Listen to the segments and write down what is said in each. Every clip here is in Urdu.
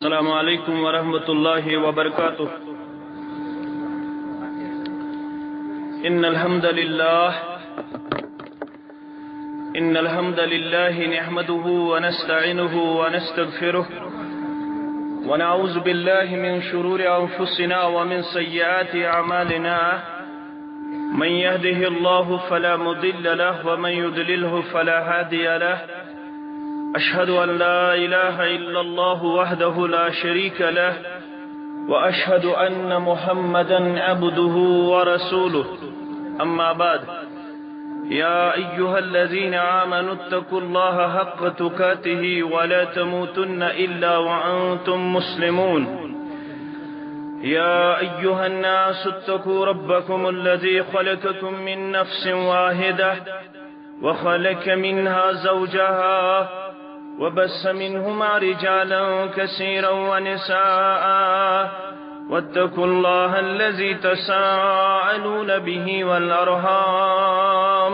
السلام علیکم ورحمۃ اللہ وبرکاتہ۔ ان الحمد للہ نحمده ونستعینه ونستغفره ونعوذ باللہ من شرور انفسنا ومن سیئات اعمالنا، من يهده الله فلا مضل له ومن يضلله فلا هادي له، أشهد أن لا إله إلا الله وحده لا شريك له، وأشهد أن محمدا عبده ورسوله، أما بعد، يا أيها الذين آمنوا اتقوا الله حق تقاته ولا تموتن إلا وأنتم مسلمون، يا أيها الناس اتقوا ربكم الذي خلقكم من نفس واحدة وخلق منها زوجها وبث منهما رجالا كثيرا ونساء، واتقوا الله الذي تساءلون به والأرحام،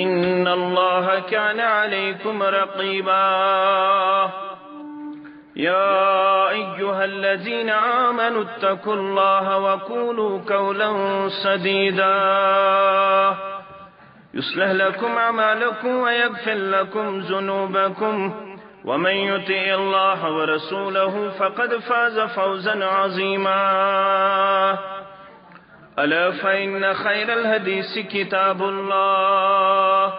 إن الله كان عليكم رقيبا، يا أيها الذين آمنوا اتقوا الله وقولوا قولا سديدا يصلح لكم أعمالكم ويغفر لكم ذنوبكم، ومن يطع الله ورسوله فقد فاز فوزا عظيما، ألا فإن خير الحديث كتاب الله،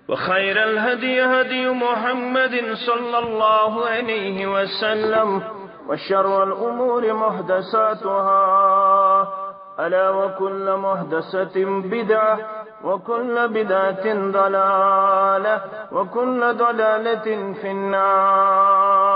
وخير الهدي هدي محمد صلى الله عليه وسلم، وشر الأمور محدثاتها، ألا وكل محدثة بدعة، وكل بدعة ضلالة، وكل ضلالة في النار.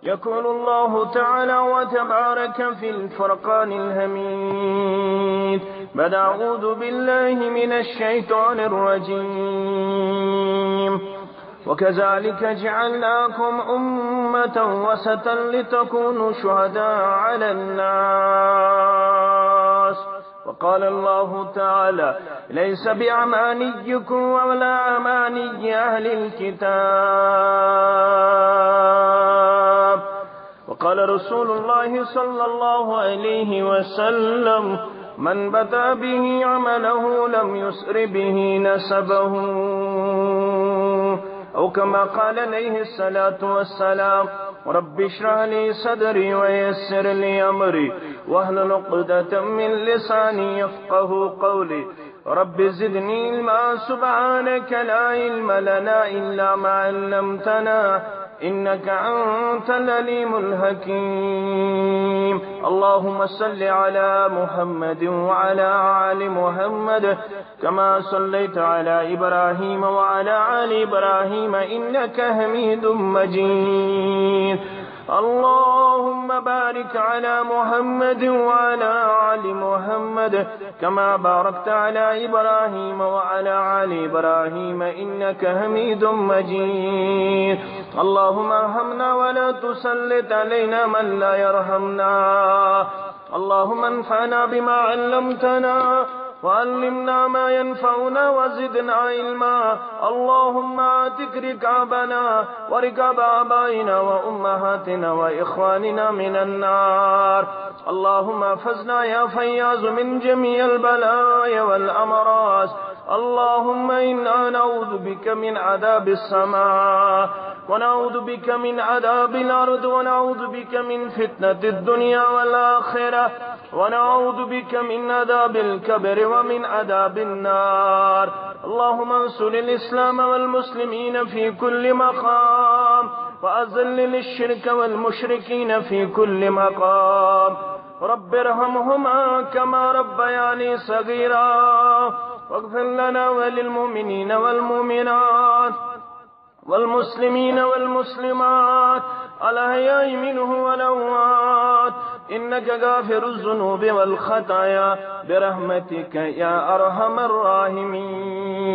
يقول الله تعالى وتبارك في الفرقان الحميد: بعد أعوذ بالله من الشيطان الرجيم: وكذلك جعلناكم أمة وسطا لتكونوا شهداء على الناس. وقال الله تعالى: ليس بأمانيكم ولا أماني أهل الكتاب. وقال رسول الله صلى الله عليه وسلم: من بدأ به عمله لم يسر به نسبه، أو كما قال عليه الصلاة والسلام: رب اشرح لي صدري ويسر لي أمري واحلل عقدة من لساني يفقه قولي، رب زدني علما سبحانك لا علم لنا إلا ما علمتنا إنك أنت العليم الحكيم. اللهم صل على محمد وعلى آل محمد كما صليت على إبراهيم وعلى آل إبراهيم إنك حميد مجيد. اللهم بارك على محمد وعلى آل محمد كما باركت على إبراهيم وعلى آل إبراهيم إنك حميد مجيد. اللهم ارحمنا ولا تسلط علينا من لا يرحمنا. اللهم انفعنا بما علمتنا وعلمنا ما ينفعنا وزدنا علما. اللهم اعتق رقابنا ورقاب آبائنا وأمهاتنا وإخواننا من النار. اللهم احفظنا يا فياض من جميع البلايا والأمراض. اللهم إنا نعوذ بك من عذاب السماء، ونعوذ بك من عذاب الأرض، ونعوذ بك من فتنة الدنيا والآخرة، ونعوذ بك من عذاب الكبر ومن عذاب النار. اللهم انصر الإسلام والمسلمين في كل مقام، وأذل الشرك والمشركين في كل مقام. رب ارحمهما كما ربياني صغيرا، واغفر لنا وللمؤمنين والمؤمنات والمسلمين والمسلمات الأحياء منهم والأموات، إنك غافر الذنوب والخطايا برحمتك يا أرحم الراحمين.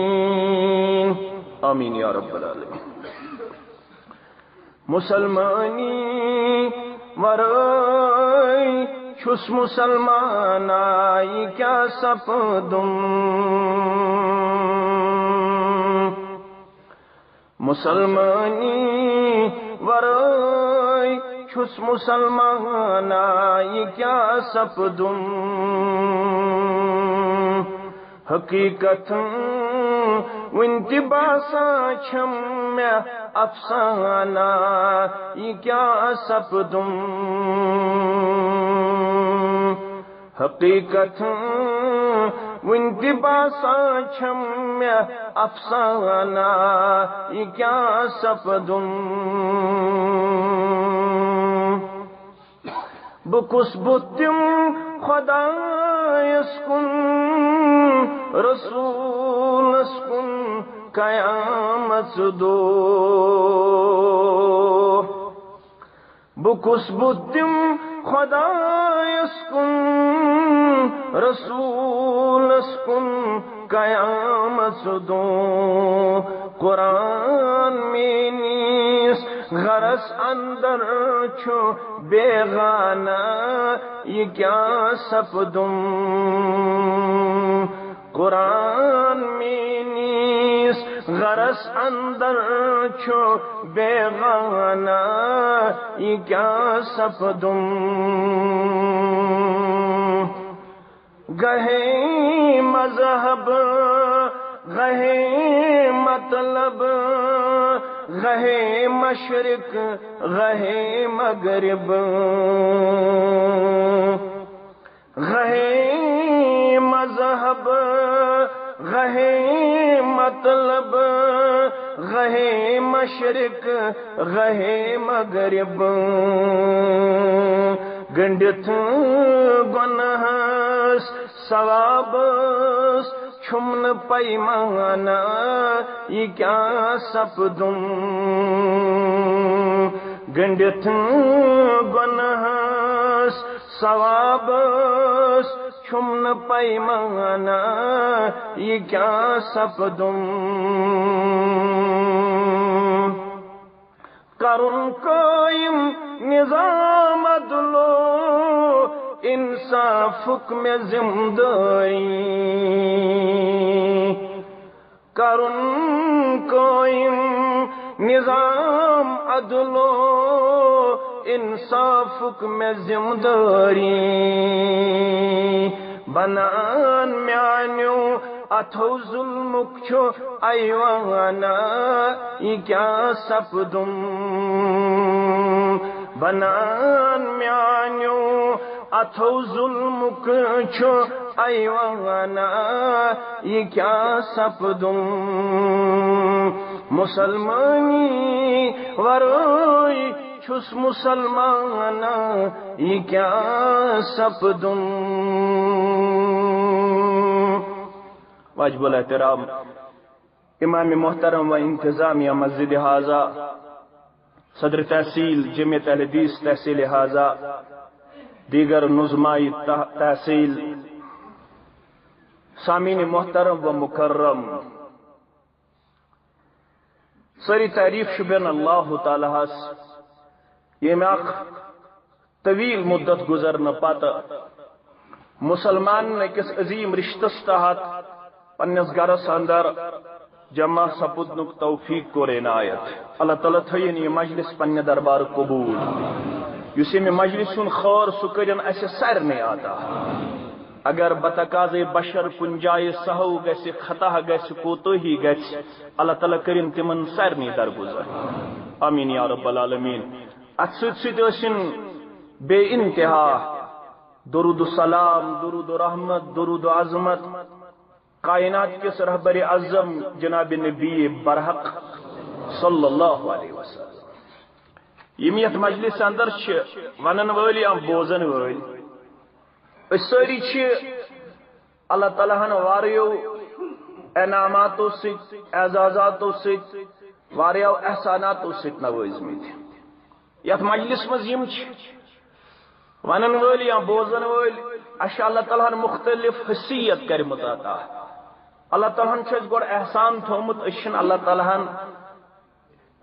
آمين يا رب العالمين. مسلمانی ورائے چھس مسلمانائی کیا سپدم، مسلمانی ورائے چھس مسلمانا یہ کیا سپدم حقیقت ونتہ باسان چھم میں افسانہ یہ کیا سپدم حقیقت ونتہ باسان چھم میں افسانہ یہ کیا سپدم بکس بتم خدایس کن رسولس کن قیامت دو بکس بتم خدایس کن رسولس کن قیامت دو قرآن میں نیس غرس اندر چھو بیگانہ یہ کیا سپدم قرآن میں نیس غرس اندر چھو بیگانہ یہ کیا سپدم گہے مذہب گہے مطلب گہے مشرق گہے مغرب گہے مذہب گہے مطلب گہے مشرق گہے مغرب گنڈت گنہس ثوابس چھمن پیمانہ یہ کیا سپدم گنڈت گنہس ثوابس چھمن پیمانہ یہ کیا سپدم کرن قائم نظام عدلو انصافک میں ذمداری کرن قائم نظام عدلو انصافک میں ذمداری بنان میانیو اتھو ظلمک چھو ایوانا یہ کیا سپدم بنان میانیو اتھو ظلمک چھو ایوانا یہ کیا سپدم مسلمانی ورائی چھس مسلمانا یہ کیا سپدم واجب الاحترام امام محترم و انتظامیہ مسجد حاضہ صدر تحصیل جمعیت اہل حدیث تحصیل حاضہ دیگر نظمائی تحصیل سامعین محترم و مکرم سری تعریف شبین اللہ تعالیٰ یہ میں طویل مدت گزرنا پاتا مسلمان نے کس عظیم رشتس تحت پنس گرس اندر جمع سپدنک توفیق کو عنایت اللہ تعالیٰ تھین یہ مجلس پنہ دربار قبول اس میں مجلس خور سکرن اسے سر نہیں آتا اگر بتقاض بشر کن جائے سہو گژھِ خطا گژھِ کوتاہی گژھِ اللہ تعالیٰ کرن تمن سارنی درگزر آمین یا رب العالمین ات ستن بے انتہا درود السلام درود رحمت درود عظمت کائنات کس رہبر اعظم جناب نبی برحق صلی اللہ علیہ وسلم یم یت مجلس اندر ونن ولی یا بوزن ولی ساری اللہ تعالیٰ ہن واریو انعاماتو ست اعزازاتو ست واریو احساناتو ست نوازمت یت مجلس مز یم ونن ولی یا بوزن ولی اش اللہ تعالیٰ ہن مختلف حیثیت کرمت عطا اللہ تعالیٰ ہن گوڑ احسان تھومت اشن اللہ تعالیٰ ہن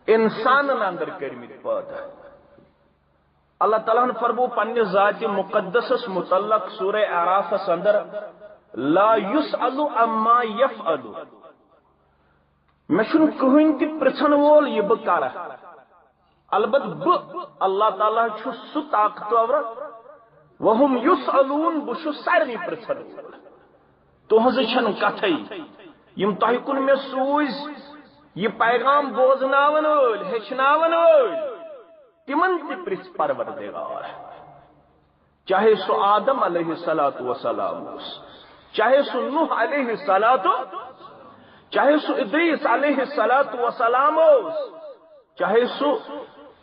انسان اندر کرمت پاتا اللہ تعالیٰ نے فرمو پنہ ذات مقدس متعلق سورہ اعراف اندر لا یسأل عما یفعل میں چھن کہین تہ پرژھن وول یہ بہ کرہ البتہ اللہ تعالیٰ سہ طاقتور وہم یسألون بہ سارنی پرژھن وول تہذ چھن کتھے یم تہ کن مے سوز یہ پیغام بوزناون وول ہیچناون وول تمن تہ پرژھ پروردگار چاہے سو آدم علیہ الصلوۃ والسلام چاہے سو نوح علیہ الصلوۃ چاہے سو ادریس علیہ الصلوۃ والسلام چاہے سو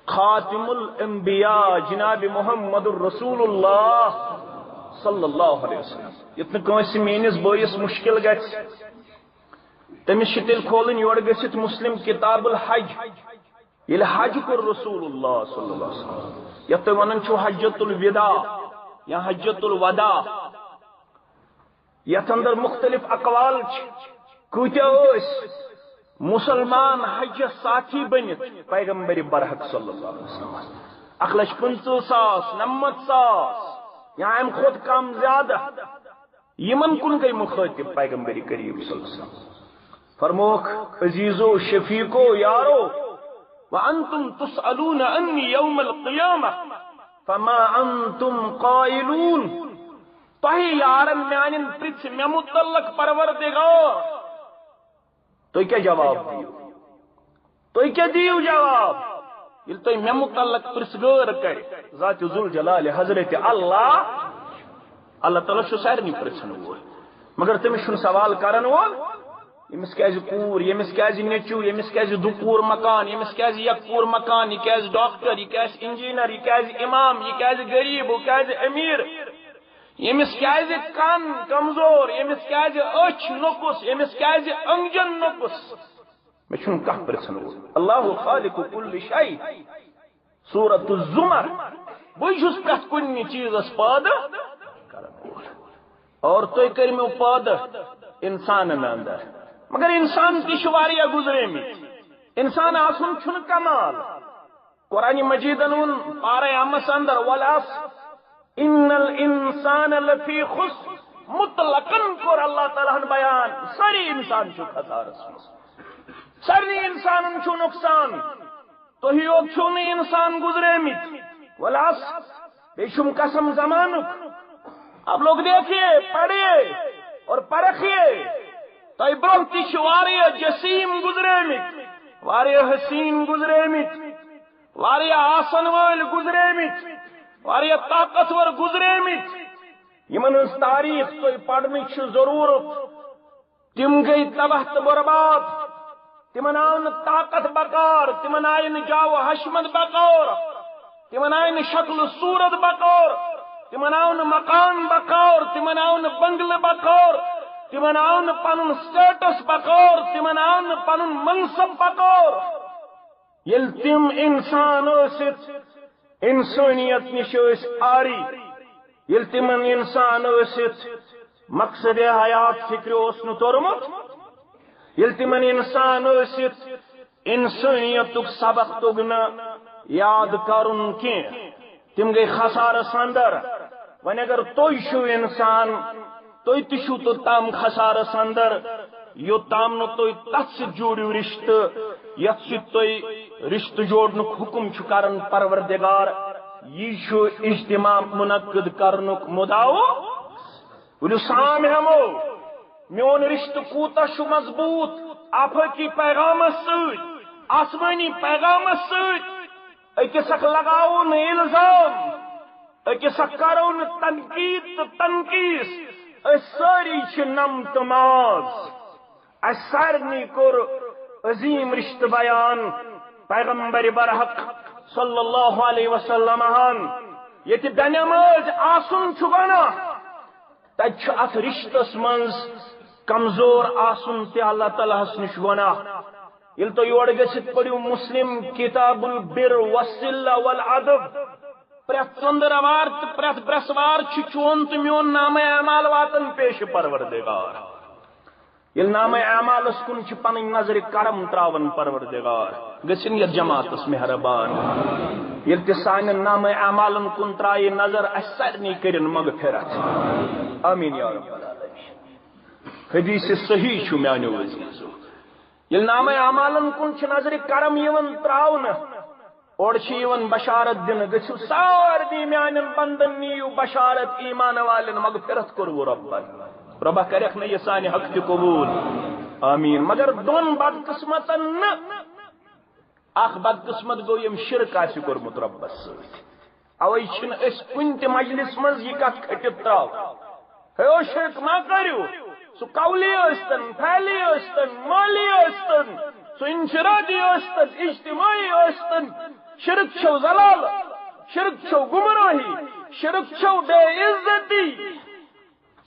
خاتم الانبیاء جناب محمد الرسول اللہ صلی اللہ علیہ وسلم یتن کنس میس بٲیس مشکل گژھِ تمس تیل کھولن یور گژھِتھ مسلم کتاب الحج یل حج کور رسول اللہ صلی اللہ علیہ وسلم یتھ ونان چھو حجۃ الوداع یا حجۃ الوداع یتھ اندر مختلف اقوال کۭتیاہ ٲسۍ مسلمان حج ساتھی بنت پیغمبر برحق صلی اللہ علیہ وسلم 1,50,000 99,000 یا ام خود کم زیادہ یمن کن گئی مخاطب پیغمبر کریم صلی اللہ علیہ وسلم فرموک عزیزو شفیقو یارو وانتم تسألون انی یوم القیامہ فما انتم قائلون تہی یارن میانن پرژھ مے متعلق پروردگار تو کیا جواب دیو تو کیا دیو جواب یل تو مے متعلق پرژھگار کر ذات ذوالجلال حضرت اللہ تعالیٰ سارنی پرژھن وول مگر تمس چھُنہٕ سوال کرن وول یمس کیازِ کوٗر یمس کیازِ نیٚچوٗ یمس کیازِ دُپوٗر مکان یمس کیازِ یکپوٗر مکان یہ کیازِ ڈاکٹر یہ کیازِ انجینئر یہ کیازِ امام یہ کیازِ غریب وہ کیازِ امیر یمس کیازِ کن کمزور یمس کیازِ أچھ نۄقُص یمس کیازِ أنگجن نۄقُص مے چھُنہٕ کانٛہہ پرژھن وول اللہ خالق کل شیء سورۃ الزمر بے چھُس پرٛٮ۪تھ کُنہِ چیٖزس پٲدٕ کرن وول اور تُہۍ کٔرۍمو پٲدٕ انسانن اندر مگر انسان تہ چھُ واریاہ گزریمٕتۍ انسان آسُن چھُنہٕ کمال قرآن مجیدن ووٚن پارے امس اندر والعصر ان الانسان لفی خسر مطلقاً کور اللہ تعالیٰ ہن بیان ساری انسان چھُ خسارس منٛز سارنٕے انسانن چھُ نقصان تُہی یوت چھُو نہٕ انسان گزریمٕتۍ والعصر بیٚیہِ چھُم قسم زمانُک آپ لوگ دیکھیے پڑھیے اور پرکھیے تہ برونٛہہ تہِ چھِ واریاہ جسیم گزریمٕتۍ واریاہ حسین گزریمٕتۍ واریاہ آسن وٲلۍ گزریمٕتۍ واریاہ طاقتور گزریمٕتۍ یمن ہٕنٛز تاریخ تُہۍ پرنٕچ چھِ ضروٗرت تِم گٔے تباہ تہٕ برباد تمن آو نہٕ طاقت بکار تمن آیہِ نہٕ جاو حشمت بکار تمن آیہِ نہٕ شکل صوٗرت بکار تمن آو نہٕ مکان بکار تمن آو نہٕ بنگلہٕ بکار تمن آو نہٕ پنُن سٹیٹس بکار تمن آو نہٕ پنُن منصب بکار ییٚلہِ تِم انسان ٲسِتھ انسٲنیت نش ٲسۍ آری ییٚلہِ تِمن انسان ٲسِتھ مقصد حیات فکر اوس نہٕ توٚرمُت ییٚلہِ تِمن انسان ٲسِتھ انسٲنیتُک سبق توٚگ نہٕ یاد کرُن کینٛہہ تِم گٔے خسارس اندر وۄنۍ اگر تُہۍ چھِو انسان تُہۍ تہِ چھِو توٚتام خسارس اندر یوٚتام نہٕ تُہۍ تتھ سۭتۍ جوڑِو رشتہٕ یتھ سۭتۍ تُہۍ رشتہٕ جوڑنُک حکم چھُ کران پروردگار یہ چھُ اجتماع منعقد کرنُک مدعو ؤلِو سام ہٮ۪مو میون رشتہٕ کوٗتاہ چھُ مضبوٗط آفٲقی پیغامس سۭتۍ آسمٲنی پیغامس سۭتۍ أکِس اکھ لگاوو نہٕ الزام أکِس اکھ کرو نہٕ تنقید تہٕ تنقیٖس أسۍ سٲری چھِ نم تہٕ ماز اسہِ سارنٕے کوٚر عظیٖم رشتہٕ بیان پیغمبر برحق صلی اللہ علیہ وسلم ییٚتہِ بے نماز آسُن چھُ ونان تتہِ چھُ اتھ رشتس منٛز کمزور آسُن تہِ اللہ تعالیٰ ہس نش ونان ییٚلہِ تُہۍ یور گٔژھِتھ پٔرِو مسلم کتاب البر والصلہ والادب پرٛٮ۪تھ ژٔنٛدٕروار تہٕ پرٛٮ۪تھ برٛٮ۪سوار چھُ چون تہٕ میون نامہ اعمال واتان پیش پروردگار ییٚلہِ نامہ اعمالس کُن چھِ پنٕنۍ نظرِ کرم تراوان پروردگار گٔژھِنۍ یتھ جماعتس مہربان ییٚلہِ تہِ سانٮ۪ن نامہ اعمالن کُن ترایہِ نظر اسہِ سارنٕے کٔرِن مغفرت آمیٖن یا رب العالمین حدیث صحیح چھُ میانیو عزیزو ییٚلہِ نامہ اعمالن کُن چھِ نظرِ کرم یِوان تراونہٕ اور بشارت دن گھو سارے میان بندن نیو بشارت ایمان والن مغفرت کرو ربا کرک نا یہ سانہ حق تہ قبول آمین. مگر دون بدقسمتن اخ بدقسمت گو یم شرک آسہ کورمت ربس ست. اوے چھن اس کن تہ مجلس مز یہ کت کھٹت تراو ہے شرک ما کرو سو قولی استن پھیلی استن مالی استن سو انفرادی استن اجتماعی استن. شرک چھو زلال، شرک چھو گمراہی، شرک چھو بے عزتی.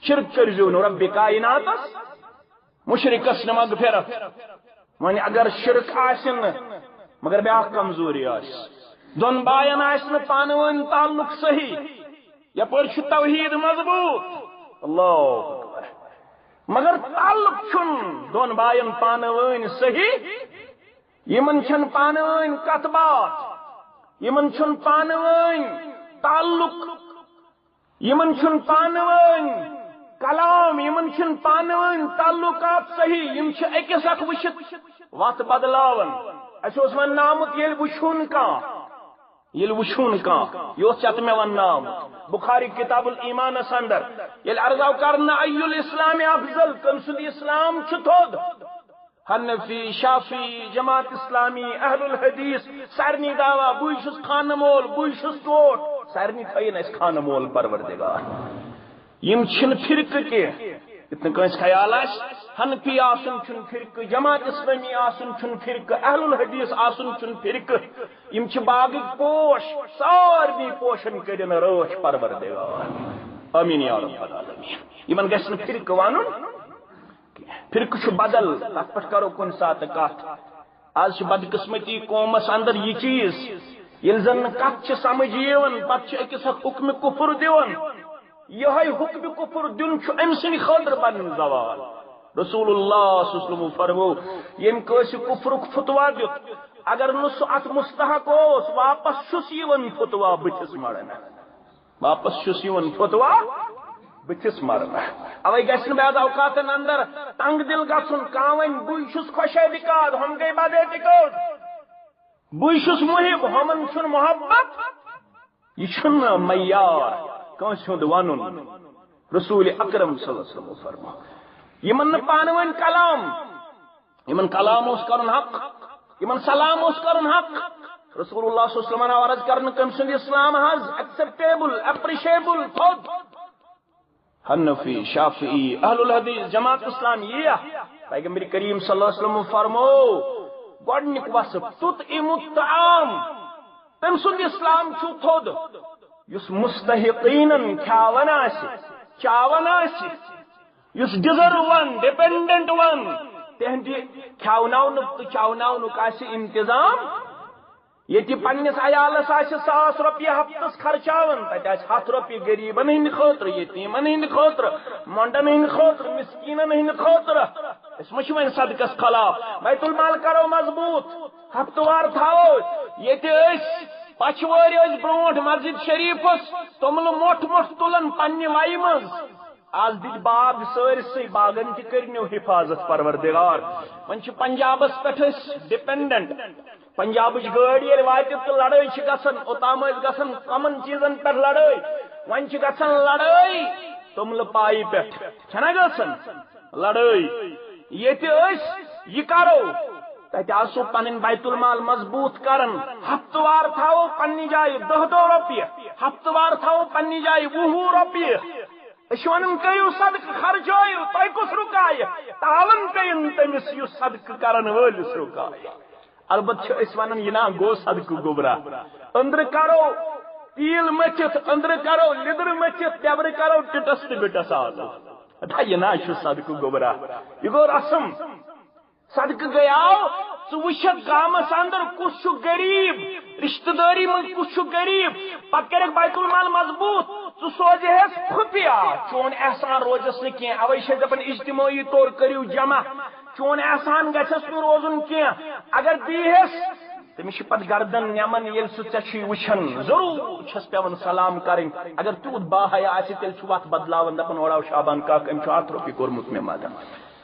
شرک کرزو نو رب کائنات مشرکس نہ مغفرت. ون اگر شرک آسن مگر بیاکھ کمزوری آس دون باین آسن پانون تعلق صحیح یپر چھ توحید مضبوط اللہ اکبر مگر تعلق چھن دون باین پانون صحیح یمن چھن پانون کت بات یمن چھن پانون تعلق یمن چھن پانون کلام یمن چھن پانون تعلقات صحیح یم چھ اکس اکھ وچھت وات بدلاون. اس ون نامت یل وچھون کان یہ چت میں ون نام بخاری کتاب الایمان اندر یل عرضاو کرنا ای الاسلام افضل کم سند اسلام چھ تھود حنفی شافی جماعت اسلامی اہل الحدیث سارنی دعوا بوئی چھس خانہ مول بوئی چھس ٹوٹ سارنی تھین اس خانہ مول پروردگار. یم چھن فرقہ کی اتنا کنس خیال آس حنفی آسن چھن فرقہ جماعت اسلامی آسن چھن فرقہ اہل الحدیث آسن چھن فرقہ یم چھ باغ پوش سارنی پوشن کرن روش پروردگار آمین یا رب العالمین. یمن گژھِ نہٕ فرقہ ونن فرقہ چھ بدل تتھ پٹھ کرو کن سات کت. آج چھ بدقسمتی قومس اندر یہ چیز یل زن کت چھ سمجھ یوان پتہ چھ اکس حکم کفر دیون. یہ حکم کفر دن چھ ام سن خاطر بن زوال. رسول اللہ صلی اللہ علیہ وسلم فرمو یم کس کفر فتوا دیت اگر نہ سہ ات مستحق اوس واپس چھس یوان فتوا بتس مرن واپس چھس یوان فتوا بتس مرن. اوے گژھِ نہٕ بعض اوقاتن اندر تنگ دل گژھن کانٛہہ ونہِ بٕے چھُس خۄش اعتقاد ہم گٔے بد اعتقاد بٕے چھُس محب ہمن چھُنہٕ محبت. یہ چھُنہٕ معیار کٲنٛسہِ ہُنٛد ونُن. رسول اکرم صلی اللہ علیہ وسلم فرمو یمن نہٕ پانہٕ ؤنۍ کلام یمن کلام اوس کرُن حق یمن سلام اوس کرُن حق. رسول اللہ صلی اللہ علیہ وسلم عرض کرنہٕ کٔمۍ سُنٛد اسلام حظ ایکسپٹیبل اپریشیبل تھوٚد. حنفی شافعی اہل الحدیث جماعت اسلام یہ پیغمبر کریم صلی اللہ علیہ وسلم فرمو گۄڈنیُک وصف تطعم الطعام تٔمۍ سُنٛد اسلام چھُ تھوٚد یُس مستحقینن کھیاون آسہِ چاون آسہِ یُس ڈِزرو ون ڈپینڈنٹ ون تہندِ کھیاوناونُک تہٕ چاوناونُک آسہِ انتظام. ییٚتہِ پننِس عیالس آسہِ 1,000 رۄپیہِ ہفتس خرچاون تتہِ آسہِ 100 رۄپیہِ غریبن ہٕنٛدِ خٲطرٕ یتیٖمن ہٕنٛدِ خٲطرٕ مۄنڈن ہٕنٛدِ خٲطرٕ مسکیٖنن ہٕنٛدِ خٲطرٕ. أسۍ ما چھِ وۄنۍ صدقس خلاف بیت المال کرو مضبوط ہفتہٕ وار تھاوو. ییٚتہِ أسۍ پچھوٲرۍ ٲسۍ برونٛٹھ مسجد شریفس توٚملہٕ موٚٹھ موٚٹھ تُلان پننہِ ویہِ منٛز آز دِتۍ باغ سٲرسٕے باغن تہِ کٔرنو حفاظت پروردگار. وۄنۍ چھِ پنجابس پٮ۪ٹھ أسۍ ڈپینڈنٹ پنجابٕچ گٲڑۍ ییٚلہِ واتہِ تہٕ لڑٲے چھِ گژھان اوٚتام ٲسۍ گژھان کمن چیٖزن پٮ۪ٹھ لڑٲے وۄنۍ چھِ گژھان لڑٲے توٚملہٕ پایہِ پٮ۪ٹھ چھنا گژھان لڑٲے. ییٚتہِ أسۍ یہِ کرو تتہِ آسو پنٕنۍ بیت المال مضبوط کران ہفتہٕ وار تھاوو پننہِ جایہِ 10 رۄپیہِ ہفتہٕ وار تھاوو پننہِ جایہِ 20 رۄپیہِ. أسۍ ونان کٔرِو صدقہٕ خرچٲیِو تۄہہِ کُس رُکایہِ تاون پیٚیِن تٔمِس یُس صدقہٕ کرن وٲلِس رُکایہِ. البتہ أسۍ ونان یہِ نا گوٚو صدقہٕ گوبرا أنٛدرٕ کرو تیٖل مٔتھِتھ أنٛدرٕ کرو لیدٕر مٔتھِتھ نیبرٕ کرو ٹِٹس تہٕ بِٹس آلو یہِ نا چھُ صدقہٕ گوبرا یہِ گوٚو رسم. صدقہٕ گٔیاو ژٕ وٕچھکھ گامس اندر کُس چھُ غریب رشتہٕ دٲری منٛز کُس چھُ غریب پتہٕ کَرٮ۪کھ بیت المال مضبوط ژٕ سوزہس خُفیہ چون احسان روزس نہٕ کینٛہہ. اوے چھِ دپان اجتمٲعی طور کٔرِو جمع چون احسان گژھٮ۪س نہٕ روزُن کینٛہہ. اگر دیٖہس تٔمِس چھِ پتہٕ گردن نٮ۪مان ییٚلہِ سُہ ژےٚ چھُے وٕچھان ضروٗر چھس پیوان سلام کرٕنۍ. اگر تیوٗت باحیا آسہِ تیٚلہِ چھُ وتھ بدلاوان دپان اوڑاو شابان کاک أمۍ چھُ 100 رۄپیہِ کوٚرمُت مےٚ مدد.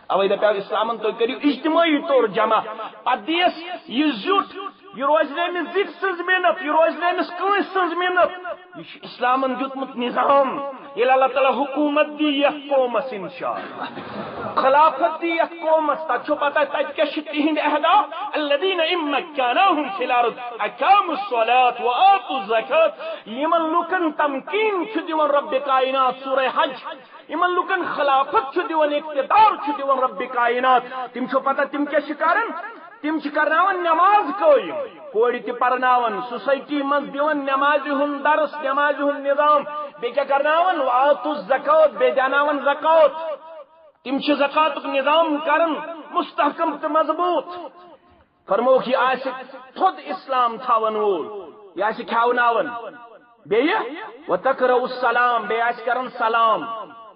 اوے دپیو اسلامن تُہۍ کٔرِو اجتمٲعی طور جمع پتہٕ دِیس یہِ زیُٹھ یہ روز نمس زت سز محنت یہ روز نمس کنس سز محنت یہ اسلام دیتمت نظام یل اللہ تعالیٰ حکومت دی یت قومس انشاءاللہ خلافت دی یت قومس تک پتہ تک کیا تہند اہداف الذین ان مکناہم فی الارض اقاموا الصلاة وآتوا الزکاة یمن لوکن تمکین چھ دیون رب کائنات سورہ حج یمن لوکن خلافت چھ دیون اقتدار چھ دیون رب کائنات تم چھ پتہ تم کیا کرن تم کرناون نماز قائم کوڑی تہ پرناون سوسائٹی من دیون نماز ہند درس نماز ہند نظام بی کیا کرناون وآتوا الزکاة بی داناون زکات تم چھ زکات نظام کرن مستحکم تو مضبوط فرموک یہ آس تھود اسلام تھاون وول یہ آس کھاوناون بیہ وتقرؤ السلام بی آس کرن سلام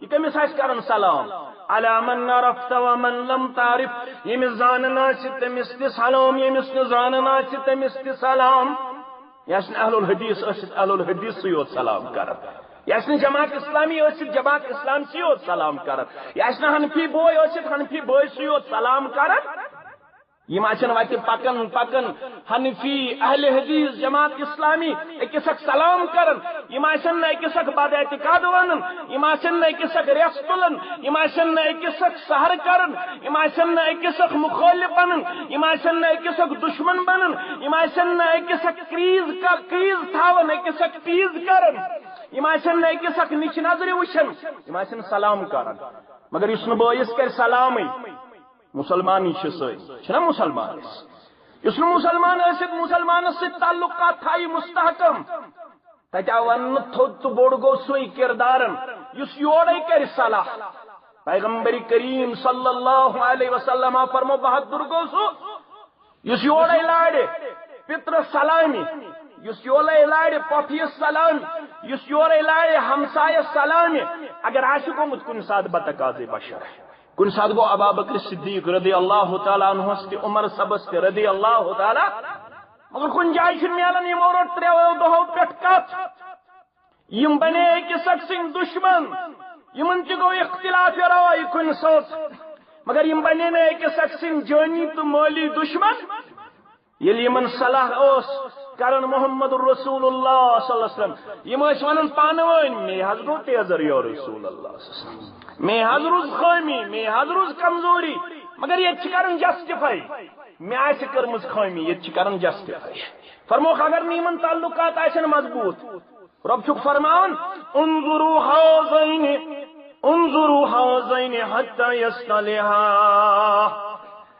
یہ کمس آس کرن سلام علی من عرفت ومن لم تعرف یمس زانن آس تمس تہ سلام یمس نہ زانن آس تمس تہ سلام یہ آس اہل الحدیث اہل الحدیث سیوت سلام کرن یہ آس جماعت اسلامی جماعت اسلام سیوت سلام کرن یہ آس حنفی بوئے حنفی بوئے سیوت سلام کرن یہ آچن وتہ پکن پکن حنفی اہل حدیث جماعت اسلامی اکس اک سلام کرن یہ آچن اکس اک بد اعتقاد ونن یہ آچن اکس اک ریس تلن یہ آچن اکس اک سحر کرن یہ آچن اکس اک مخالف بنن یہ آچن اکس اک دشمن بنن یہ آچن اکس اک کریز تھاون اکس اک پیز کرن یہ آچن اکس اک نچ نظر وچن یہ آچن سلام کرن مگر اس بٲیِس کر سلامٕے مسلمان چھنا مسلمان اس مسلمان مسلمانس ست تعلقات تھائی مستحکم تتہ ون تھود تو بوڑ گو سوئی کردارن اس یورے کر صلاح پیغمبر کریم صلی اللہ علیہ وسلم فرمو بہادر گو سو اس یورے لاڑے پتر سلامی اس یورے لاڑے پوفی سلام اس یورے لاڑے ہمسایہ سلامی اگر عاشق گومت کن ساتھ بتقاضے بشر کن ساتھ گو ابا بکر صدیق رضی اللہ تعالیٰ عنہ عمر صبس رضی اللہ تعالیٰ مگر کن جائے چھ میلن یم اور تریو دہو پٹ کت یم بنے اکس اک سن دشمن یمن تہ گو اختلاف رائے کن سات مگر یم بنے نا اکس اک سن جانی تو مالی دشمن یل یمن صلاح اس کرن محمد رسول اللہ صلی اللہ علیہ وسلم یم اس ونن پانوین میں حض گو تیزر یا رسول اللہ صلی اللہ علیہ وسلم میں حضرت خامی میں حضرت کمزوری مگر یہ کرن جسٹیفائی میں آس کرمز خامی یہ کرن جسٹیفائی فرموک اگر نیمن تعلقات آسن مضبوط رب چک فرماون انظروا هذين حتى يصطلحا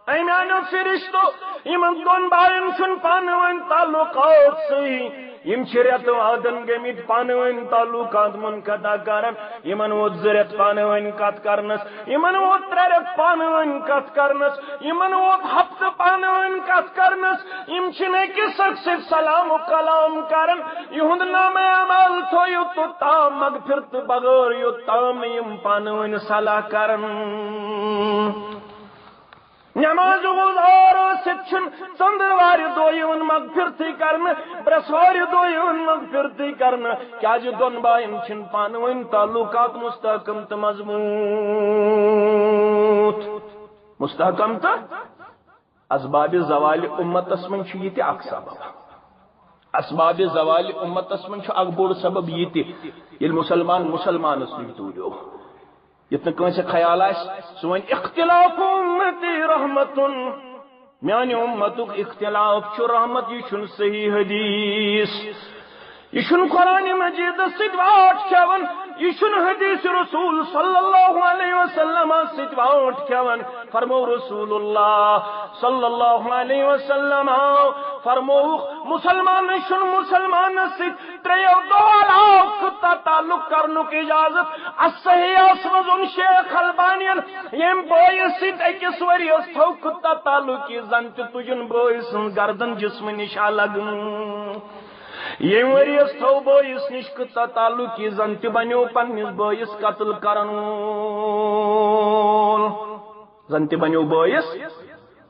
اے میانو فرشتو یمن دون بائن چھ پانوین تعلقات صحیح یم چھ وادن گمت پانوین تعلقات منقطع کرن یمن ووت زرت پانوین کت کرنس یمن ووت ترت پانوین کت کرنس یمن ووت ہفتہ پانوین کت کرنس یم چھ اکس اک سۭتۍ سلام و کلام کرن یہند نام اعمال تھویو تو تام مغفرت بغیر یوتام یم پانوین صلاح کرن نماز گزار ستھن ژندروار دۄہ مغفرتی کرن برسوار دۄہ مغفرتی کرن کیازِ دون بائن چھن پانوین تعلقات مستحکم تو مستحکم تو اسباب زوال امتس من چھ یہ اک سبب اسباب زوال امتس من چھ اک بوڑ سبب یہ یل مسلمانس نش دوریو یتن کنس خیال سون اختلاف امتی رحمت میانی امتک اختلاف چھ رحمت یہ چھن صحیح حدیث یہ چھن قرآن مجید سۭتۍ واٹ کھیون یہ چھن حدیث رسول صلی اللہ علیہ وسلم سۭتۍ واٹ کھیون فرمو رسول اللہ صلی اللہ علیہ وسلم فرمو مسلمان چھن مسلمان سۭتۍ تریو دۄہ تعلق کرنک اجازت الصحیح مزن شیخ البانین یم بٲیِس سۭتۍ أکِس ؤریَس تھوٚو خطہ تعلق یہ زن تہِ تُجن بٲے سٕنٛز گردن جسم نش الگ یم ؤریَس تھوٚو بٲیِس نش خطہ تعلق یہ زن تہِ بنیو پننس بٲیِس قتل کرن وول زن تہِ بنیو بٲیِس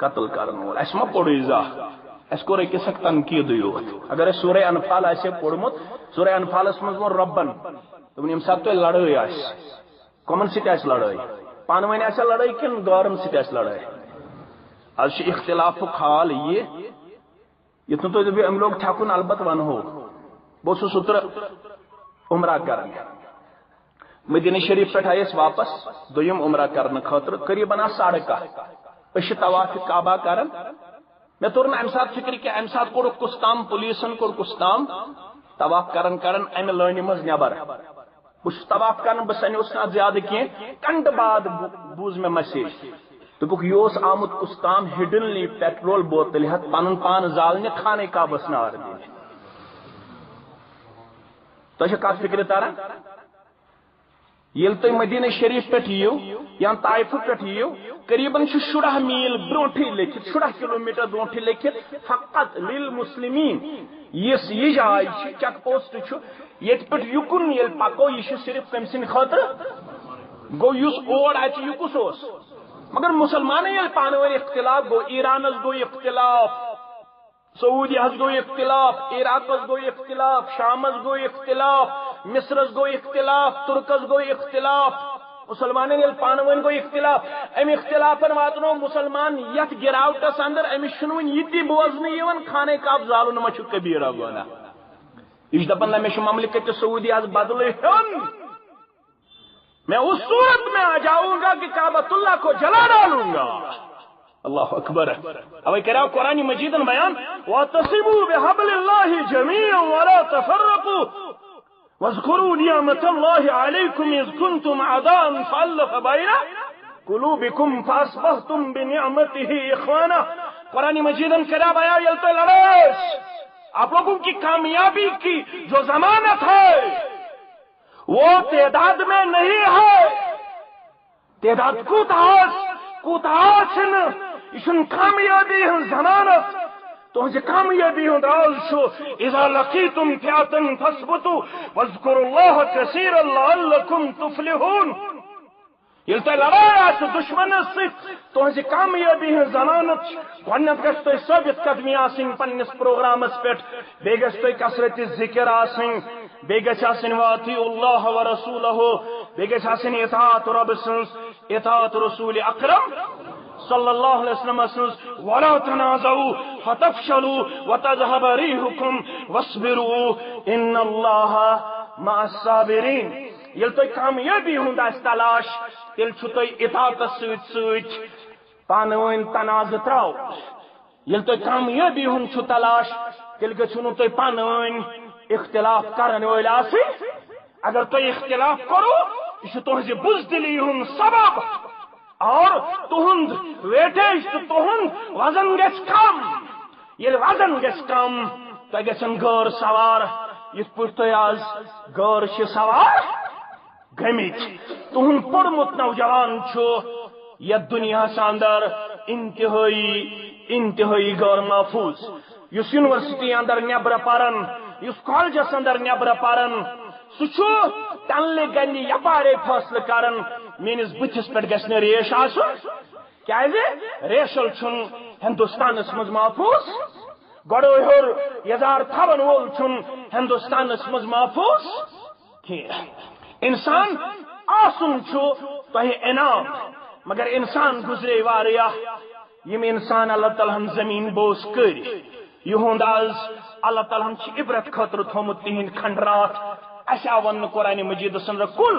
قتل کرن وول اس ما پوٚرُے زانٛہہ اس کو أکِس اکھ تنقید یوت اگر اس سورہ انفال آسہِ پوٚرمُت سورہ انفالس مز وون ربن دوٚپُن ییٚمہِ ساتہٕ تۄہہِ لڑٲے آسہِ کمن سۭتۍ آسہِ لڑٲے پانہٕ ؤنۍ آسیا لڑٲے کِنہٕ گارن سۭتۍ آسہِ لڑٲے آز چھُ اختلافُک حال یہ یتھ نہ تھی ام لوگ تھکن البتہ ونہو بہ ستر عمرہ کر مدینہ شریف پہ آئیس واپس دویم عمرہ کرنے خاطر قریباً 11:30 طواف کعبہ کرن مے تور نا ام سات فکر کہ ام سات کوڑ کس تام پولیسن کوڑ کس تام طواف کرن ام لٲنہِ منٛز نٮ۪بر بہٕ طواف کرن بہٕ سنیوس نہ زیادہ کینٛہہ گھنٹہٕ بعد بوز مے میسیج دوٚپُکھ یہِ اوس آمُت کُس تام ہڈنلی پیٹرول بوتل ہتھ پنُن پان زالنہِ خانہ کعبس نار دِنہِ تۄہہِ چھا کتھ فکر تران یل تھی مدینہ شریف پہ یا طائف پہ قریباً 16 میل برونٹھی لکھت 16 کلومیٹر برونٹھی لکھت فقط للمسلمین یس یہ جائے چیک پوسٹ یت پہ یکن یل پکو یہ صرف تم سند خاطر گو اس اور اتہ یہ کس اس مگر مسلمان یل پانہ ون اختلاف گو ایرانس گو اختلاف سعودی گو اختلاف عراقس گو اختلاف شامس گو اختلاف مصرس گو اختلاف ترکس گو اختلاف مسلمان یل پانہ ون گو اختلاف ام اختلافن واتنو مسلمان یت گراوٹس اندر امس چھن ون یہ بوزن خانہ کعبہ زالن ما چھ کبیرہ گناہ یہ دپان نہ مے مملکت سعودی آج بدل ہن میں اس صورت میں آ جاؤں گا کہ کعبۃ اللہ کو جلا ڈالوں گا اللہ اکبر اوے کرا قرآن مجید بیان واعتصموا بحبل اللہ جميعا ولا تفرقوا واذكروا نعمة الله عليكم إذ كنتم أعداء فألف بين قلوبكم فأصبحتم بنعمته إخوانا قرآن مجید کرا بیان یلتے لڑیش آپ لوگوں کی کامیابی کی جو ضمانت ہے وہ تعداد میں نہیں ہے تعداد کوتاس یہ کامیابی ہن ضمانت تہذ کامیابی ہند راز شو اذا لقیتم فئة فاثبتوا واذكروا الله كثيرا لعلكم تفلحون یل تہ لڑائی آس دشمن تہذ کامیابی ہن ضمانت گۄڈنیتھ گژھِ تۄہہِ ثٲبت قدمی آسٕنۍ پننس پروگرامس پٮ۪ٹھ بیٚیہِ گژھِ تۄہہِ کثرت ذکر آسٕنۍ بیٚیہِ گژھِ آسٕنۍ واطیعوا اللہ ورسوٗلہ بیٚیہِ گژھِ آسٕنۍ اطاعت رۄبہٕ سٕنٛز اطاعت رسول اکرم صلی اللہ علیہ وسلم سنز ولا تنازعوا فتفشلوا وتذهب ريحكم واصبروا ان اللہ مع الصابرین یل تۄہہِ کامیابی ہُنٛد آسہِ تلاش تیٚلہِ چھُ تۄہہِ اطاعتس سۭتۍ سۭتۍ پانہٕ ؤنۍ تنازٕ ترٛاو ییٚلہِ تۄہہِ کامیابی ہُنٛد چھُ تلاش تیٚلہِ گٔژھِو نہٕ تُہۍ پانہٕ ؤنۍ اختلاف کرن وٲلۍ آسٕنۍ اگر تۄہہِ اختلاف کوٚروٕ یہ چھُ تُہنٛزِ بُزدِلی ہُنٛد سبب اور تہند ویٹیج تو تہند وزن گژھِ کم ییٚلہِ وزن گژھِ کم تۄہہِ گژھن گٲر سوار یِتھ پٲٹھۍ تۄہہِ آز گٲر چھِ سوار گٔمٕتۍ تہند پوٚرمُت نوجوان چھُ یتھ دُنیاہس اندر انتہٲیی غٲر محفوظ یُس یونیورسٹی اندر نیبرٕ پران یُس کالجس اندر نیبرٕ پران سُہ چھُ تنلہِ گنہِ یپارے فٲصلہٕ کران میٲنِس بٕتھِس پٮ۪ٹھ گژھِ نہٕ ریش آسُن کیازِ ریشل چھُنہٕ ہندوستانس منٛز محفوظ گۄڈٕ ہیوٚر یزار تھاون وول چھُنہٕ ہندوستانس منٛز محفوظ کینٛہہ انسان آسُن چھُ تۄہہِ انعام مگر انسان گُزرے واریاہ یِم انسان اللہ تعالیٰ ہن زمین بوس کٔرۍ یِہُنٛد آز اللہ تعالیٰ ہن چھِ عبرت خٲطرٕ تھوٚمُت تِہنٛدۍ کھنڈرات اسہِ آو وننہٕ قرآن مجیدس اندر کُل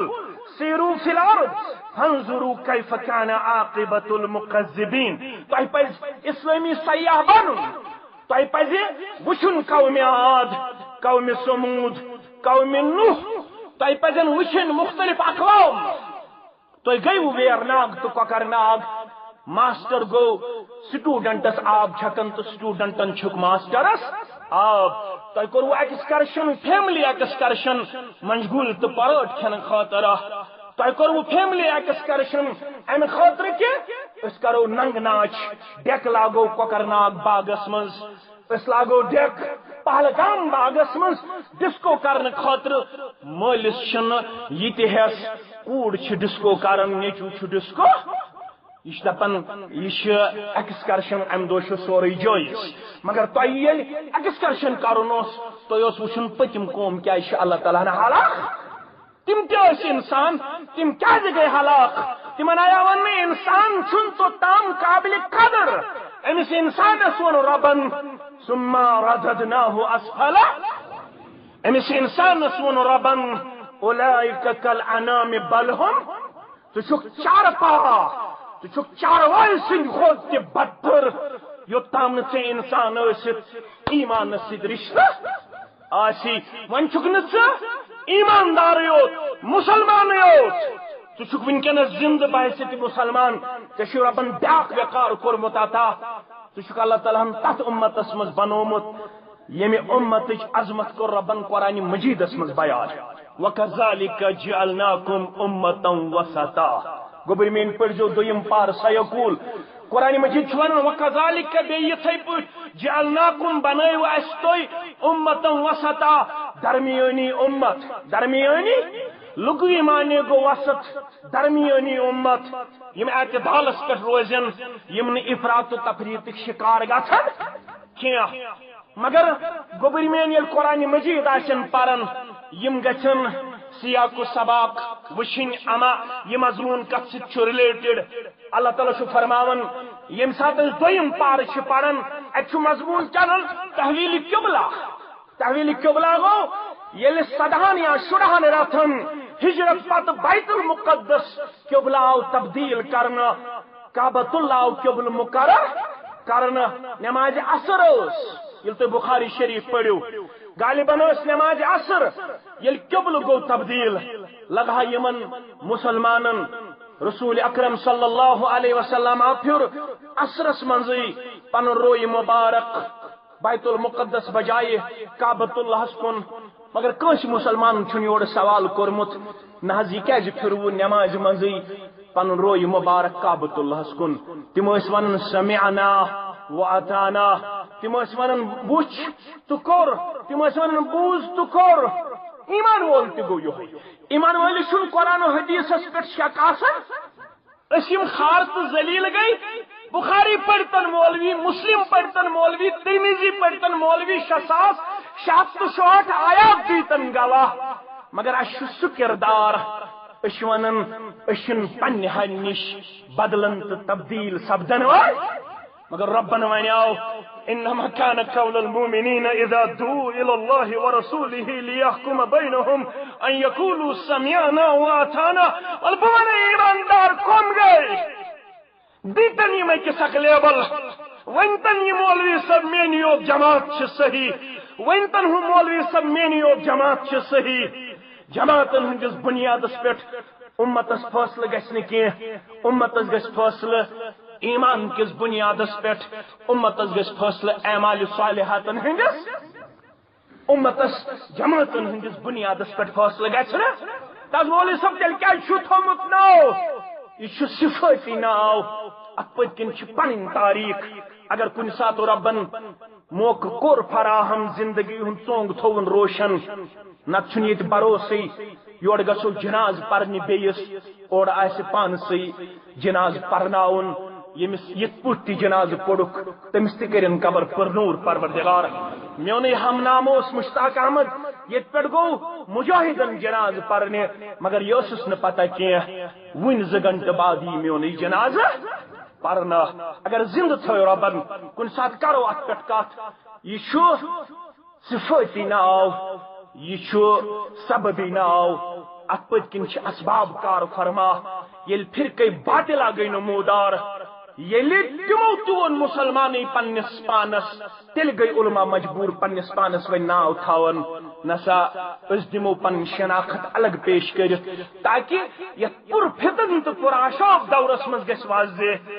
سیروا فی الارض فانظروا کیف کان عاقبۃ المکذبین تۄہہِ پزِ اسلٲمی سیاح بنُن تۄہہِ پزِ وٕچھُن قومِ عاد قومِ سموٗد قومِ نوح تۄہہِ پزن وٕچھِنۍ مختلف اقوام تۄہہِ گٔیوٕ ویرناگ تہٕ کۄکر ناگ ماسٹر گوٚو سٹوڈنٹس آب چھکان تہٕ سٹوڈنٹن چھُکھ ماسٹرس آب تۄہہِ کوٚروٕ ایکسکرشن فیملی ایکسکرشن منجگول تہٕ پرٲٹھ کھٮ۪نہٕ خٲطرٕ تۄہہِ کوٚروٕ فیملی ایکسکرشن امہِ خٲطرٕ کہِ أسۍ کرو ننگ ناچ ڈیک لاگو کۄکر ناگ باغس منٛز أسۍ لاگو ڈیک پہلگام باغس منٛز ڈسکو کرنہٕ خٲطرٕ مٲلِس چھُنہٕ یہِ تہِ ہٮ۪س کوٗر چھِ ڈسکو کران نیٚچوٗ چھُ ڈسکو یہ دپان یہ ایکسکرشن امہ دۄہ چھُ سورُے جٲیز مگر تۄہہِ ییٚلہِ ایکسکرشن کرُن اوس تۄہہِ اوس وٕچھُن پٔتِم قوم کیازِ چھِ اللہ تعالیٰ ہن ہلاک تِم تہِ ٲسۍ انسان تِم کیازِ گٔے ہلاک تِمن آیا وننہٕ انسان چھُنہٕ توٚتام قابلِ قدر أمِس انسانس ووٚن رۄبن ثم رددناه اسفل امس انسان سون ربن اولئك كالانام بل هم تشك چارپا تشك چاروائے سن خود کے بدتر یوتام سے انسان ست ایمان سید رشتہ آسی ون چک ایماندار یوت مسلمان یوت ٹھک ونکس زندہ بحثیت مسلمان ٹھیک ربن بیاق وقار کورمت عطا ٹھک اللہ تعالیٰ تت امتس مز بنومت یمہ امت عظمت کور ربن قرآن مجیدس مز بیان وکذالک جعلناکم امتا وسطا گوبر مین پڑھو دویم پار سیقول قرآن مجید چھ ونان وکذالک بیتھے پٹ جعلناکم بنائیو اس توی امتا وسطا درمیانی امت درمیانی لغوی معنی گو وسط درمیانی امت یم اعتدالس پہ روزن یم افراط و تفریط شکار گھن کی مگر گوبر مین یل قرآن مجید آشن پرن یم گھن سیاق و سباق وشن اما یہ مضمون کت ست ریلیٹڈ اللہ تعالیٰ فرماون یم سات دویم پار پرن ات مضمون چلان تحویل قبلہ تحویل قبلہ گو یل سدہان یا شرہان رتن ہجرت پت بیت المقدس قبلہ آو تبدیل کرنا کعبۃ اللہ آو قبل مقرر کرنا نماز عصر یل تو بخاری شریف پڑھو غالباً نماز عصر یل قبل گو تبدیل لگا یمن مسلمانن رسول اکرم صلی اللہ علیہ وسلم آ پھر عصرس منزی پن روی مبارک بیت المقدس بجائے کعبۃ اللہ کن مگر کنس مسلمان چھن یور سوال کورمت نہ حض یہ پھرو نماز منزی پن روی مبارک کعبۃ اللہ کن تم ون سمعنا واطعنا تم ون وچ تو کور تم ون بوز تو کور ایمان وول تہ گو یہ ایمان وولس چھن قرآن و حدیثس پہ شک آسان اسم خار تو ذلیل گئی بخاری پڑھتن مولوی مسلم پڑھتن مولوی ترمذی پڑھتن مولوی 667 آیات دیتن گواہ مگر اس سہ کردار اس ونن اسن پنہ ہن نش بدلن تو تبدیل سپدن مگر ربن ونیاو انما كان قول المؤمنين اذا دعوا الى الله ورسوله ليحكم بينهم ان يقولوا سمعنا واطعنا والبون ایماندار قوم گئے دیتن یہ میں کسک لیبل ونتن یہ مولوی سب مینیو جماعت چھ صحیح ونتن ہوں مولوی سب مینیو جماعت چھ صحیح جماعتن ہندس بنیادس پیٹھ امتس فاصلہ گھن کی امتس گھ فاصلہ ایمان کس بنیادس پیٹھ امتس گھ فاصلہ اعمال صالحاتن ہندس امتس جماعتن ہندس بنیادس پیٹھ فاصلہ گھن تس مولوی صاحب تیل کیا تھومت نو یہ صفاتی ناو ات پت کن پن تاریخ اگر کن سات ربن موقع کور فراہم زندگی ہند ژونگ تھون روشن نت یہ بھروسے یور گھو جناز پرنہ بیس اور آس پانسی جناز پرناون یمس یت پٹ تہ جناز پوڑک تمس تہ کرن قبر پر نور پروردگار میون ہم نام مشتاق احمد یت پہ گو مجاہدن جناز پرنے مگر یہ اس نہ پتہ کی ون 2 گھنٹہ بعد یہ میون جناز پرنا اگر زندہ تھو ربن کن سات کرو ات پہ کت یہ صفاتی ناو یہ سببی ناو ات پت کن اسباب کار فرما یل فرقہ باطلا گئی نمودار یل تمو تون مسلمانی پنس پانس تیل گئی علماء مجبور پنس پانس و ناو تھاون نسا اس دمو پن شناخت الگ پیش کر تاکہ یہ پر فتن تو پر آشاف دورس مز گس واضح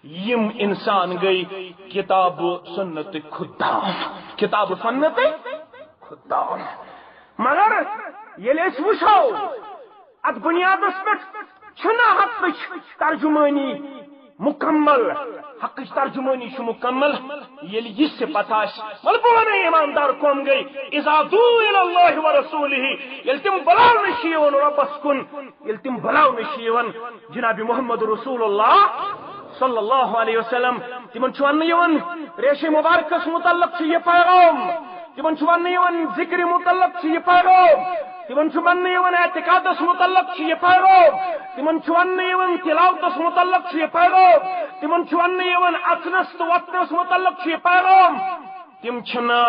یم انسان گئی کتاب سنت خدام کتاب سنت خدام مگر یل اس وچھو ات بنیادس پہ چھنا حق ترجمانی مکمل حق ترجمانی مکمل یل یہ سے پتہ ملبون ایماندار قوم گئی اذا دعوا الى الله ورسوله یل تم بلاو نشیون ربس کن یل تم بلاو نشیون جناب محمد رسول اللہ صلی اللہ علیہ وسلم تمن چون یون ریش مبارکس متعلق یہ پیغام تمن چون یون ذکر متعلق یہ پیغام تمن چون یون اعتقادس متعلق یہ پیغام تمن چون یون تلاوتس متعلق یہ پیغام تمن چون یون اچنس تو وطنس متعلق یہ پیغام تم چھنا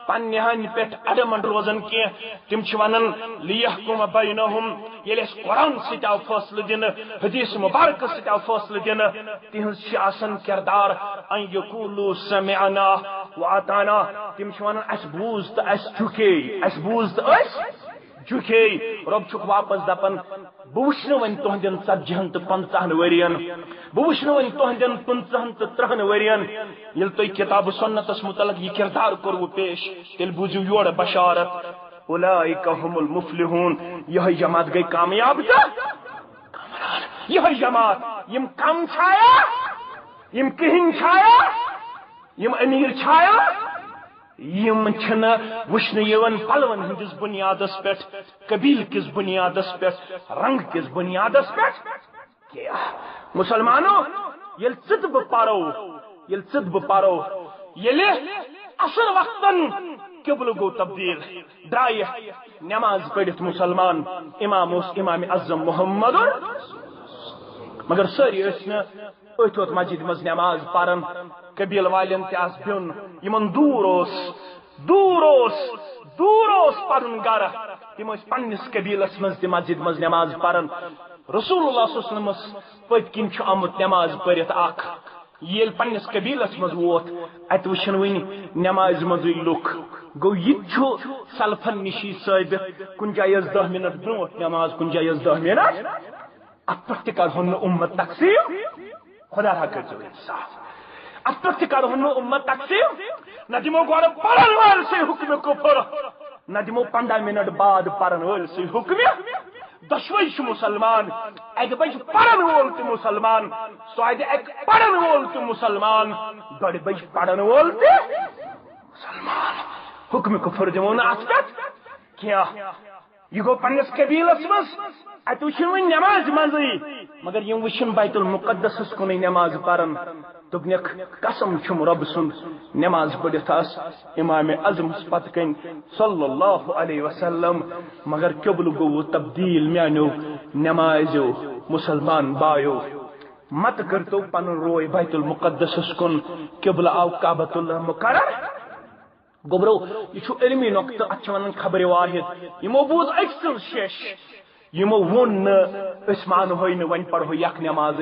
پنہ ہن پہ اڈمنڈ روزان کی تم ونان لیحکم بینہم یل قرآن ست آو فیصلہ دن حدیث مبارک ست آو فیصلہ دن تہذ آسان کردار ان یقولوا سمعنا واطعنا تم ونان اس بوز تو اس جھکے اس بوز تو اس جھکے رب چھک واپس دپان بہ وچھن ون تہندین 40 تو 50 ورین بہ وچھن ون تہندین 50 تو 30 ورین یل تہ کتاب سنتس متعلق یہ کردار کرو پیش تیل بوزو یور بشارت اولئک هم المفلحون یہ جماعت گئی کامیاب کامران یہ جماعت یم کم چھایا یم کہن چھایا یم امیر چھایا یم چھن وچھن یون پلون ہندس بنیادس پہ قبیل کس بنیادس پہ رنگ کس بنیادس پہ کیا مسلمانوں یل ژد بہ پرو یل اصل وقتن قبل گو تبدیل درائے نماز پڑھت مسلمان امام اعظم محمد مگر ساری ات مسجد مز نماز پران قبیل والن تس بین یمن دور پن گر تم پنس قبیلس مز تہ مسجد مز نماز پران رسول اللہ صلی اللہ علیہ وسلم پت کن آمت نماز پرت اخ یل پنس قبیلس مز ووت ات وچھن ون نماز مز لک گو یہ سلفن نشی ثابت کن جائے 10 منٹ برو نماز کن جائے 10 منٹ ات پہ کرہن امت تقسیم خدا را کر ات پہ کرہن امت تقسیم نہ دمو گوڑ پرن وال سے حکم کفر نہ دمو 15 منٹ بعد پرن وال سے حکم دشوئی مسلمان اک بج پڑھن وول تو مسلمان سوائد اک پڑھن وول تو مسلمان بڑ بج پڑھن وول تو مسلمان حکم کفر دمو نا ات پہ کیا یہ گو پنس قبیلس مز ات وچھن ون نماز مزی مگر یم وچھن بیت المقدس کن نماز پرن دپنک قسم چھم رب سند نماز پڑھت امام اعظم پت کن صلی اللہ علیہ وسلم مگر قبل گو تبدیل میانو نمازو مسلمان بایو مت کرتو پن روی بیت المقدس کن قبل آو کعبۃ اللہ مقرر گوبرو یہ علمی نقطہ ات ونان خبر واحد یمو بوز اکسل شش یمو ون اس مانوی نا ون پڑھو یک نماز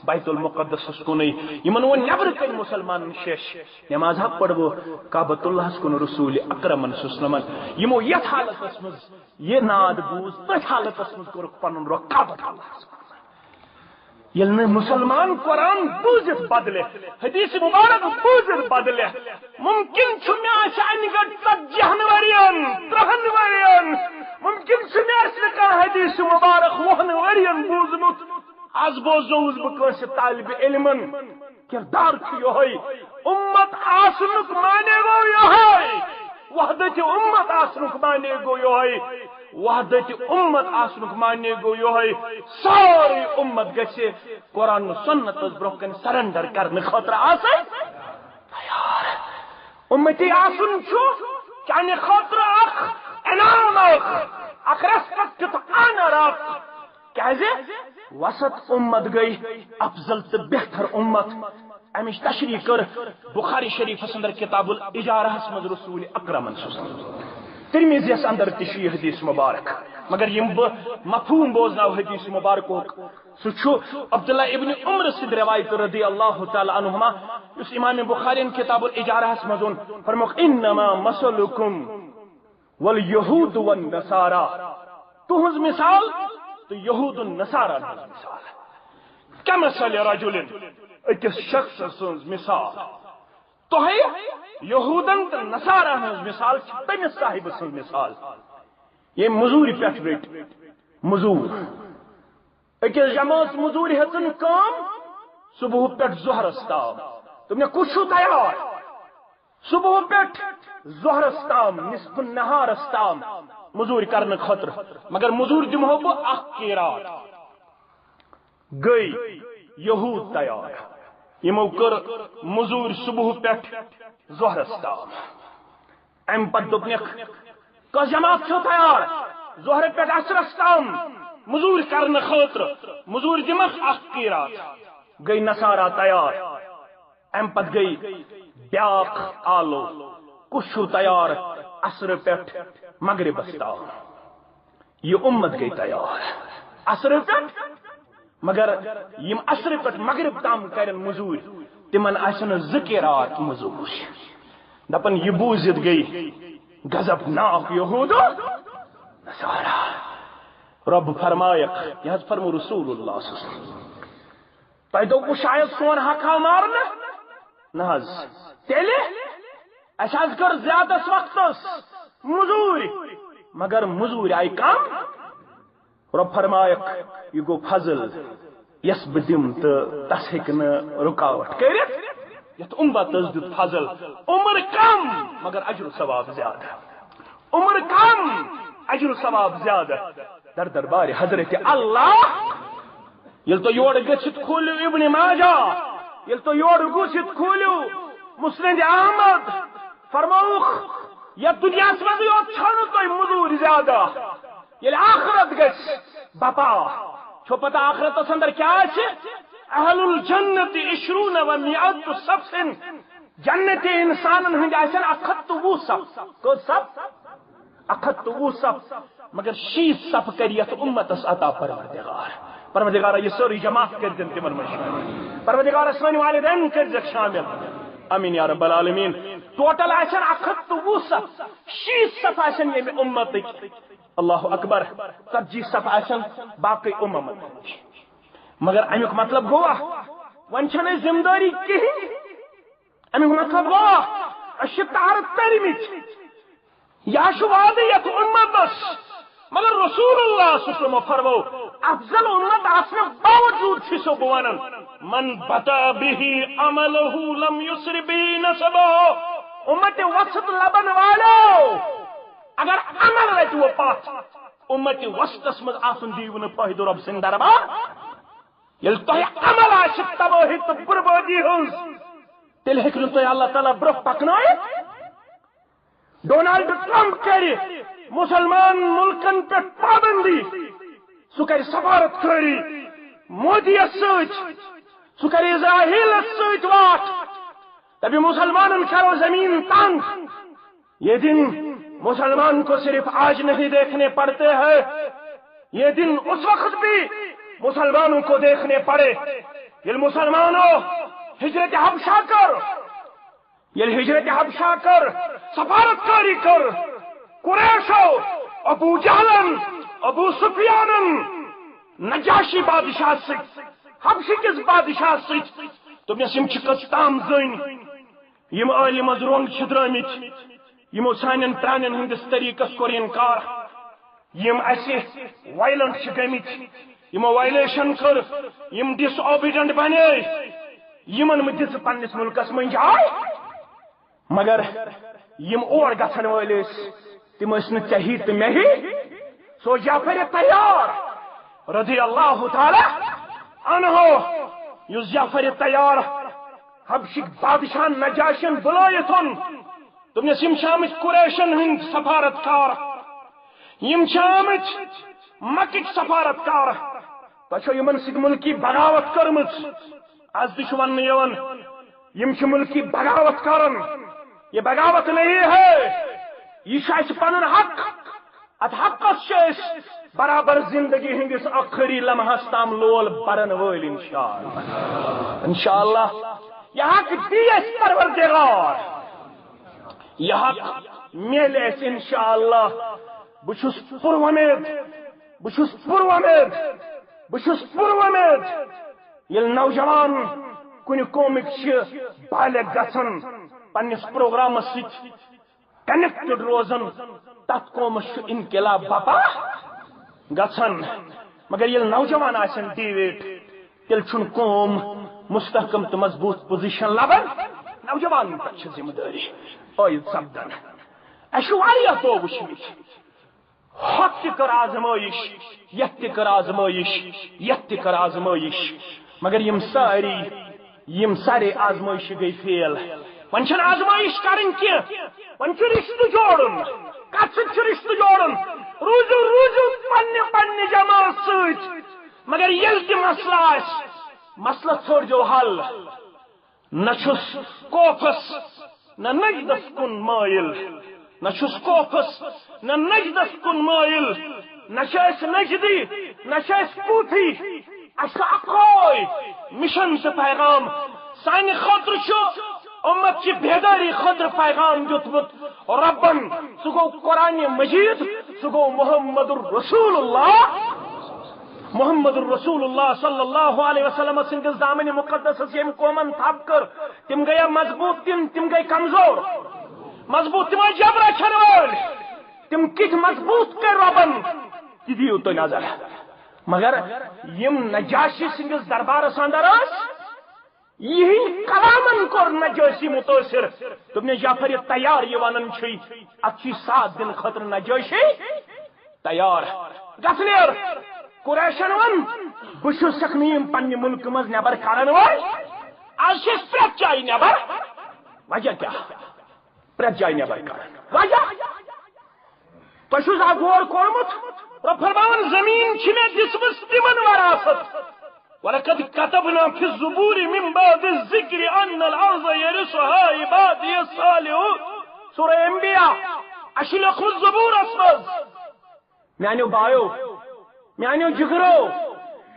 بیت المقدس کن یمن ون نبر کن مسلمان شش نماز حق پڑھو کعبۃ اللہ کن رسول اکرم صلی اللہ علیہ وسلم یمو یت حالت مز یہ ناد بوز تت حالت مز کور پن رو کعبۃ اللہ یل مسلمان قرآن بوزت بدلے حدیث مبارک بوزت بدلے ممکن چھو ان گٹ 40 ورین 30 ورین ممکن چھو حدیث مبارک 20 ورین بوزمت از بوزوز بکس طالب علمن کردار یہ امت آسنک مانے گو یہ وحدت امت آسنک مانے گو یہ وحدت امت آسنک مانے گو یہ ساری امت گھے قرآن سنت برہ کن سرنڈر کرنے خاطر آسے تیار امتی آسن چانہ خاطر اخ انعام اخ ریسپیکٹ تو آنر کیازے وسط امت گئی افضل تو بہتر امت امچ تشریح کر بخاری شریف اندر کتاب الاجارہ مز رسول اکرم ترمذی اندر تشریح حدیث مبارک مگر یم مفہوم بوزناو حدیث مبارک سو عبداللہ ابن عمر سے روایت رضی اللہ تعالی عنہما اس امام بخاری کتاب الاجارہ مزون فرموک انما مثلکم والیہود والنصارى تہذ مثال تو یہود النصارى مثال کمثل رجل اکس شخص سنز مثال تو ہے یہودن تو نصارہ ہز مثال تمس صاحب سن مثال یہ مزوری پہ بیٹ مزور اکس جماعت مزوری ہتن کام صبح پہ ظہرس تام تم نے کچھ تیار صبح پہ ظہرس تام نصف النہارس تام مزوری کرنے خاطر مگر مزور دمہو بہ اخ کی رات گئی یہود تیار یمو کر مزور صبح پہ ظہرس تام ام پت دپنک کس جماعت چھو تیار ظہر پہ عصرس تام مزور کرنے خاطر مزور دمخ اخ کی رات گئی نصارہ تیار ام پت گئی بیاق آلو کس تیار عصر پہ مغرب تام یہ امت گئی تیار عصر پہ مگر یم عصر پہ مغرب تام کرن مزور تمن آسن ذکرات مزور دپن یہ بوزت گئی غضب ناک یہود نصارا رب فرمائق یہ فرمو رسول اللہ صلی اللہ علیہ وسلم تہ دو شاید سون حق مارنا نہ تیلے اس کر زیادہ وقت مزور مگر مزور آئی کم رب فرمائق یہ گو فضل یس بدم تو تس ہیک رکاوٹ کرت یت امت دیت فضل عمر کم مگر اجر و ثواب زیادہ عمر کم اجر و ثواب زیادہ در دربار حضرت اللہ یل تو یور گچت کھولو ابن ماجہ یل تو یور گچت کھولو مسند احمد فرموخ یا دنیا مز چھڑ تو مزور زیادہ یل آخرت گچ بپا چھو پتہ آخرت اندر کیا ہے اہل الجنت 20 و 100 صف جنت انسان ہند آسن 120 صف کو صف 120 صف مگر 60 صف کریت امتس عطا پروردگار یہ سوری جماعت کر دن تمن من پروردگار اسمانی والدین کر دک شامل امین یا رب العالمین ٹوٹل آسن 120 صف 60 صف آسن یہ امت اللہ اکبر 40 صف آسن باقی امت مگر امیک مطلب گوا ون چھنے ذمہ داری کہیں امیک مطلب گوا اش تارت ترمت یا شوادیت امتس مگر رسول اللہ صلی اللہ علیہ وسلم فرمو افضل امت آسنے باوجود چھسو بوانن من بتا به عمله لم یسر به نسبه امت وسط لبن والو اگر عمل رہتی وہ پاس امت وسط اسمد آسن دیون پاہد رب سن دربار یل تو عمل آشت تباہی تو بربادی ہوں تل ہکن تو اللہ تعالیٰ برف پکنائے ڈونالڈ ٹرمپ کری مسلمان ملکن پہ پابندی سو کری سفارت کری مودی سوچ سو کری اسرائیل سوچ واٹ تبھی مسلمان کرو زمین تنگ یہ دن مسلمان کو صرف آج نہیں دیکھنے پڑتے ہیں یہ دن اس وقت بھی مسلمانوں کو دیکھنے پڑے یہ مسلمانوں ہجرت حبشہ کر یہ ہجرت حبشہ کر سفارت کاری کر قریشو ابو جہل ابو سفیان نجاشی بادشاہ سے حبشی کس بادشاہ سے تم یسم چکت تام زین یم عالم از رونگ چھدرامت یمو سانن پرانن ہندس طریقس کور انکار یم اسے وائلنٹ گمت یمو وائلیشن کر یم ڈس اوبیڈنٹ بنے یمن دس پنس ملکس من جائے مگر یم اور گھن ول تم ژے تو مے ہی سو جعفر تیار رضی اللہ تعالی عنہ یس جعفر تیار حبشک بادشاہ نجاشن بلائتن تم یم آمت قریشن ہند سفارت کار یم آمت مکک سفارت کار تہ یمن سۭتۍ ملکی بغاوت کرمت آج تہ ون یم ملکی بغاوت کرن یہ بغاوت نہیں ہے یہ پن حق ات حقس برابر زندگی ہندس آخری لمحس تام لول برن ول انشاءاللہ یہ حق دی اس پروردگار یہ حق میل اس انشاءاللہ بچھس پر امید بچھس پر امید بچھس پر امید یل نوجوان کن قومک بالغ گھن پنس پروگرامس ست کنیکٹڈ روزن تت قومس انقلاب بپا گھن مگر یل نوجوان آسن ڈیویٹ تیل چھن قوم مستحکم تو مضبوط پوزیشن لبن نوجوان پہ ذمہ داری عائد سپدن اہ تو وچمت ہت تہ کر آزمائش یت تہ کر آزمائش یت تہ کر آزمائش مگر یم سارے آزمائش گئی فیل ون چھن آزمائش کرن کی ون چھ رشتہ جوڑن کت ست رشتہ جوڑن روزو پنہ جماعت ست مگر یل تہ مسئلہ مسئلہ ژھوڑ جو حل نہ چھس کوفس نہ نجدس کن مائل نہ چھس کوفس نہ نجدس کن مائل نہ چھس نجدی نہ چھس کوفی اس اکوئی مشن سے پیغام سانہ خاطر چھو امت کی بیداری خاطر پیغام دیتمت ربن سہ گو قرآن مجید سہ گو محمد الرسول اللہ صلی اللہ علیہ وسلم سندس دامن مقدس یم قومن تھپ کر تم گیا مضبوط تم گئی کمزور مضبوط تم جبرا چھنول تم کت مضبوط کر ربن تہ دیو تو نظر مگر یم نجاشی سندس دربارس اندر یہ کلامن کور نجاشی متاثر تم نے جعفر یہ تیار یہ ونن چھ اچھی ساتھ دن خطر نجاشی تیار گسنیر قریشن ون بشو سکنیم پنہ ملک مز نبر کرن وول آج پریت جائے نبر وجہ کیا پریت جائے نبر کرن وجہ تہ غور کورمت رب فرمان زمین چھ میں دسمس تمن وراثت ولقد كتبنا في الزبور من بعد الذكر ان الارض يرثها عبادي الصالحون سورہ انبیاء اشلق الزبور اسمز میانو بایو میانو جگرو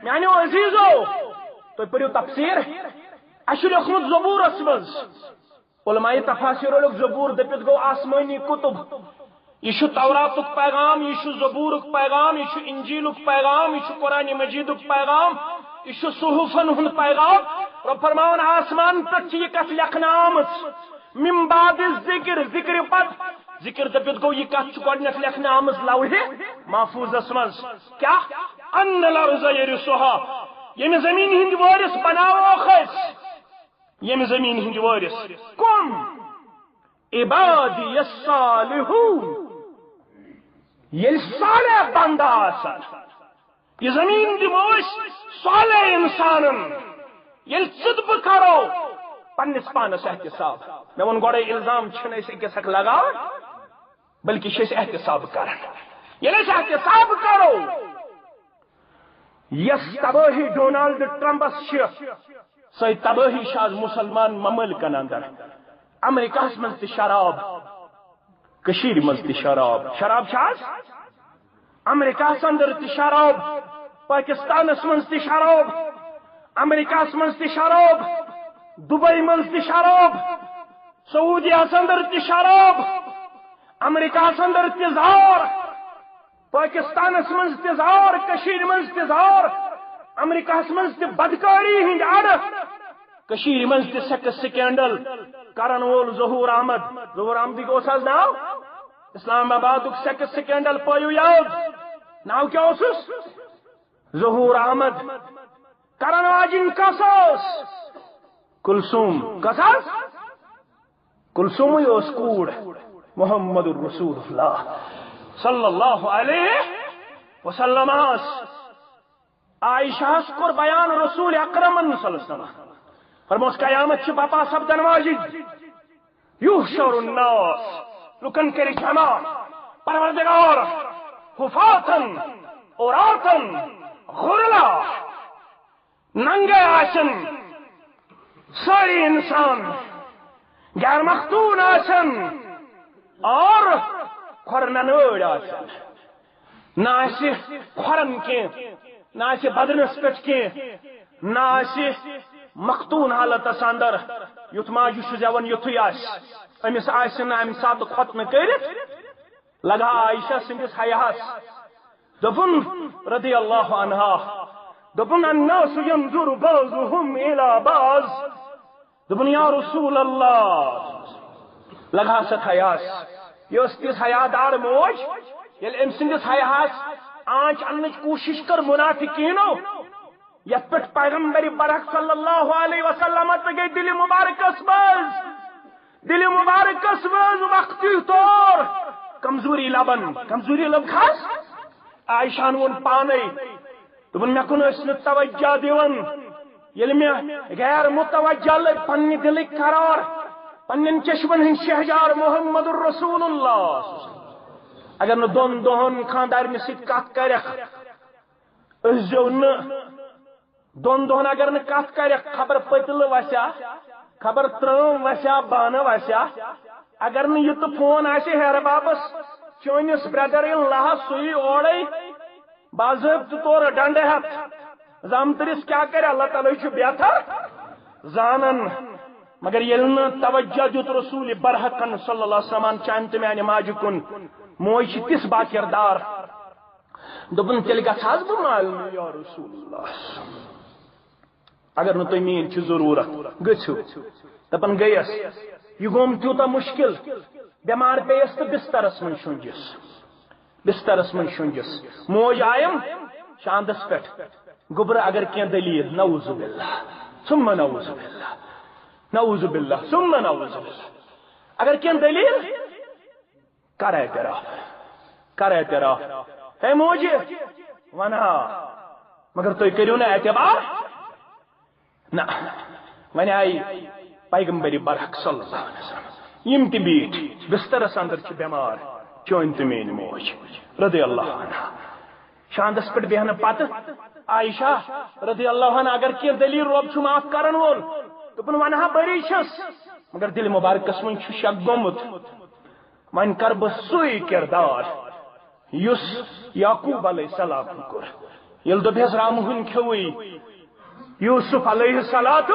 میانو عزیزو تو پڑھو تفسیر اشلق الزبور اسمز علماء تفاسیر لوگ زبور دپت گو آسمانی کتب یہ توراتک پیغام یہ زبور پیغام یہ انجیل پیغام یہ قرآن مجید پیغام یہ صحفن ہند پیغام رب فرمان آسمان پہ یہ کت لکھنا آمت من بعد ذکر ذکر پت ذکر دپت گو یہ کت گۄڈنیتھ لکھنا آمت لوح محفوظس مز کیا ان الارض یرثها یم زمین ہند وارث بناوکھ یم زمین ہند وارث کم عبادی الصالحون یل صالح بندہ آسان یہ زمین دموش صالح انسانن یل صدب کرو پنس پانس احتساب میں ون گوڑے الزام چھن اس اکس حق لگا بلکہ شیس احتساب کرن یل اس احتساب کرو یس تباہی ڈونالڈ ٹرمپس سی تباہی شاز مسلمان مملکن اندر امریکہ من تہ شراب کشیر من تہ شراب شاز امریکہ اندر تہ شراب پاکستان من تہ شراب امریکہ من تہ شراب دبئی من تہ شراب سعودی اندر تہ شراب امریکہ اندر تہ زار پاکستان من تہ زار کشیر من تہ زار امریکہ من تہ بدکاری ہند اڑ کشیر من تہ سیکس سکینڈل کرن وول ظہور احمد گوس حظ ناو اسلام آباد سیکس سکینڈل پایو یاد ناو کیا اسس ظہور احمد کرن واجن کساس کلثوم کساس کلثوم اس کوڑ محمد الرسول اللہ صلی اللہ علیہ وسلم عائشہ کور بیان رسول اکرم صلی اللہ علیہ وسلم فرموس قیامت چھ باپا سبدن واجد یحشر الناس لکن کری جمع پروردگار حفاتن عوراتن غرلا ننگے آسن ساری انسان غیر مختون آسن اور کھرننوڑ آسن نہ آسی کھرن کی نہ آسی بدنس پٹ کی نہ آسی مختون حالت اندر یت ماجہ زیون یتھے امس آسن ام سات ختم کرت لگا عائشہ سندس حیاس دپن رضی اللہ عنہا دپن الناس ينظر بعضهم الى بعض دپن یا رسول اللہ لگا ست حیاس یہ تس حیا دار موج یل ام سندس حیاس آنچ انچ کوشش کر منافقینو یت پہ پیغمبر برک صلی اللہ علیہ وسلم گئی دل مبارکس مز وقتی طور کمزوری لب خاص عائشہ ون پانے دپن مے کن توجہ دیون یل میں غیر متوجہ لگ پنہ دلک قرار پنن چشمن ہند شہجار محمد الرسول اللہ اگر نہ دون دہن خاندارنہ ست کت کرک دون دہن اگر نہ کت کرک خبر پتل وسیا خبر ترم وسیا بانہ وسیا اگر نہ یہ تو فون آسے ہیر باپس چونس برادر لہ سوئی اوڑے باضابطہ طور ڈنڈ ہتھ زامترس کیا کرے اللہ تعالیٰ بہتر زانن مگر یل توجہ دیت رسول برحقن صلی اللہ علیہ وسلم چان تو میانہ ماجہ کن موج تس با کردار دپن تیل گھاس بہ معلوم یا رسول اللہ اگر نہ تھی مین ضرورت گھو دپن گیس یہ گوم تیوتا مشکل بیمار پیس تو بسترس من شونجس بسترس من شونجس موج آیم شاندس پہ گبر اگر کی دلیل نعوذ باللہ ثم نعوذ باللہ نعوذ باللہ ثم نعوذ باللہ اگر کی دلیل کر اعتراف ہے موجی ونہا مگر تھی کرو نا اعتبار نہ ون آئی پیغمبر برحق صلی اللہ علیہ وسلم یم تہ بیٹھ بسترس اندر بیمار چون تو مین موج رضی اللہ عنہ شاندس پہ بہن پتہ عائشہ رضی اللہ عنہ اگر کی دلیل روب معاف کرن وول دپن ونہا بری چھس مگر دل مبارکس من شک گومت ون کر بہ سوئی کردار یس یعقوب علیہ السلام کور یل دپس رام ہن کھوئی یوسف علیہ السلام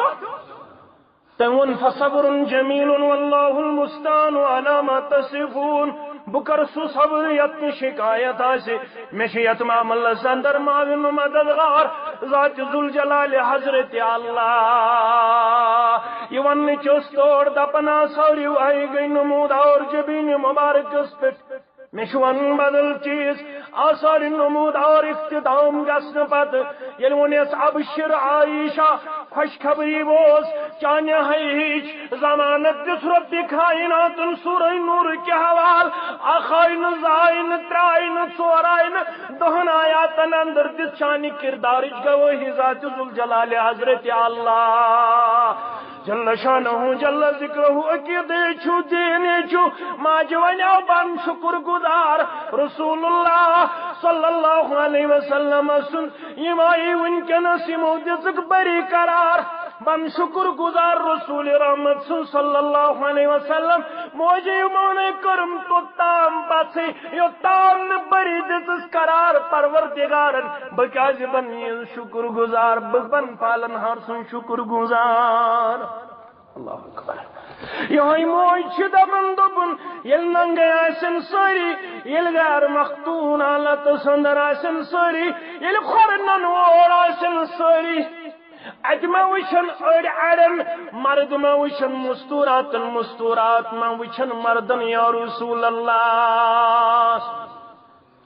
تم ون فصبر جمیل واللہ المستعان علی ما تصفون بکر سو صبر یت شکایت آسے مشیت معاملہ سندر معاون مددگار ذات ذوالجلال حضرت اللہ یہ ون چوس توڑ دپنا سوریو آئی گئی نمود اور جبین مبارک اس پہ مشون بدل چیز آثار نمود اور اختتام گسن پت یل ونیس ابشر عائشہ خوشخبری بوز چانہ ہیچ ضمانت دس رب کائنات سورہ نور کے حوال آخائن زائن ترائن ژورائن دہن آیاتن اندر دس چانی کردارج گوہی ذات ذوالجلال حضرت اللہ جل شانہ جل ذکرہ عقیدے چھو دینے چھو ماج ونیو بن شکر گزار رسول اللہ صلی اللہ علیہ وسلم سن یمائی ونکنس یمو دزک بری قرار بن شکر گزار رسول رحمت صلی اللہ علیہ وسلم موجی مونے کرم تو تام پاسی یو تام بری دزس قرار پروردگارن بکاز بن شکر گزار بن پالن ہر سن شکر گزار اللہ اکبر یہ موج دبن دبن یل ننگے آسن سوری یل غیر مختون حالت سندر آسن سوری یل خورنن وور آسن سوری اج ما وچن اڑ اڑن مرد ما وچن مستورات ما وچن مردن یا رسول اللہ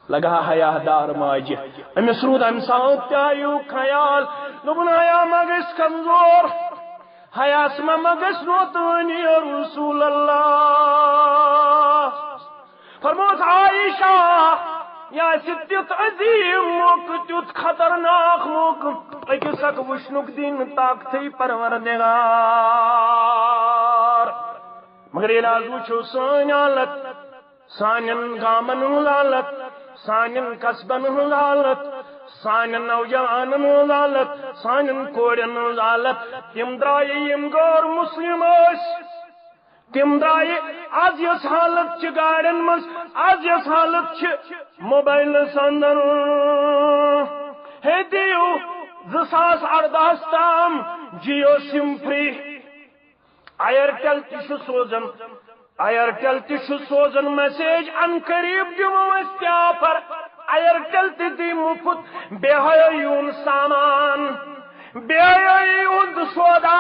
لگا حیا دار ماج امس رود ام سات تایو خیال دبن حیا مگس کمزور حیاس مگس نوتونی یا رسول اللہ فرموت عائشہ یا تیت عظیم موقع تیت خطرناک موقع اکس اک وشنک دین طاقتی پروردگار مگر یہ لازم چھو سان حالت سانن گامن حالت سانن قصبن حالت سانن نوجوانن حالت سانن کوڑن حالت تم درائے یم غیر مسلم تم درائے آج یس حالت چھ گاڑن مز آج یس حالت چھ موبائل سندر ہے دیو 2018 تام جیو سم فری ایرٹل تش سوزن میسیج ان قریب دمو استیا پر ایرٹل تی مفت بے یون سامان بے یون سودا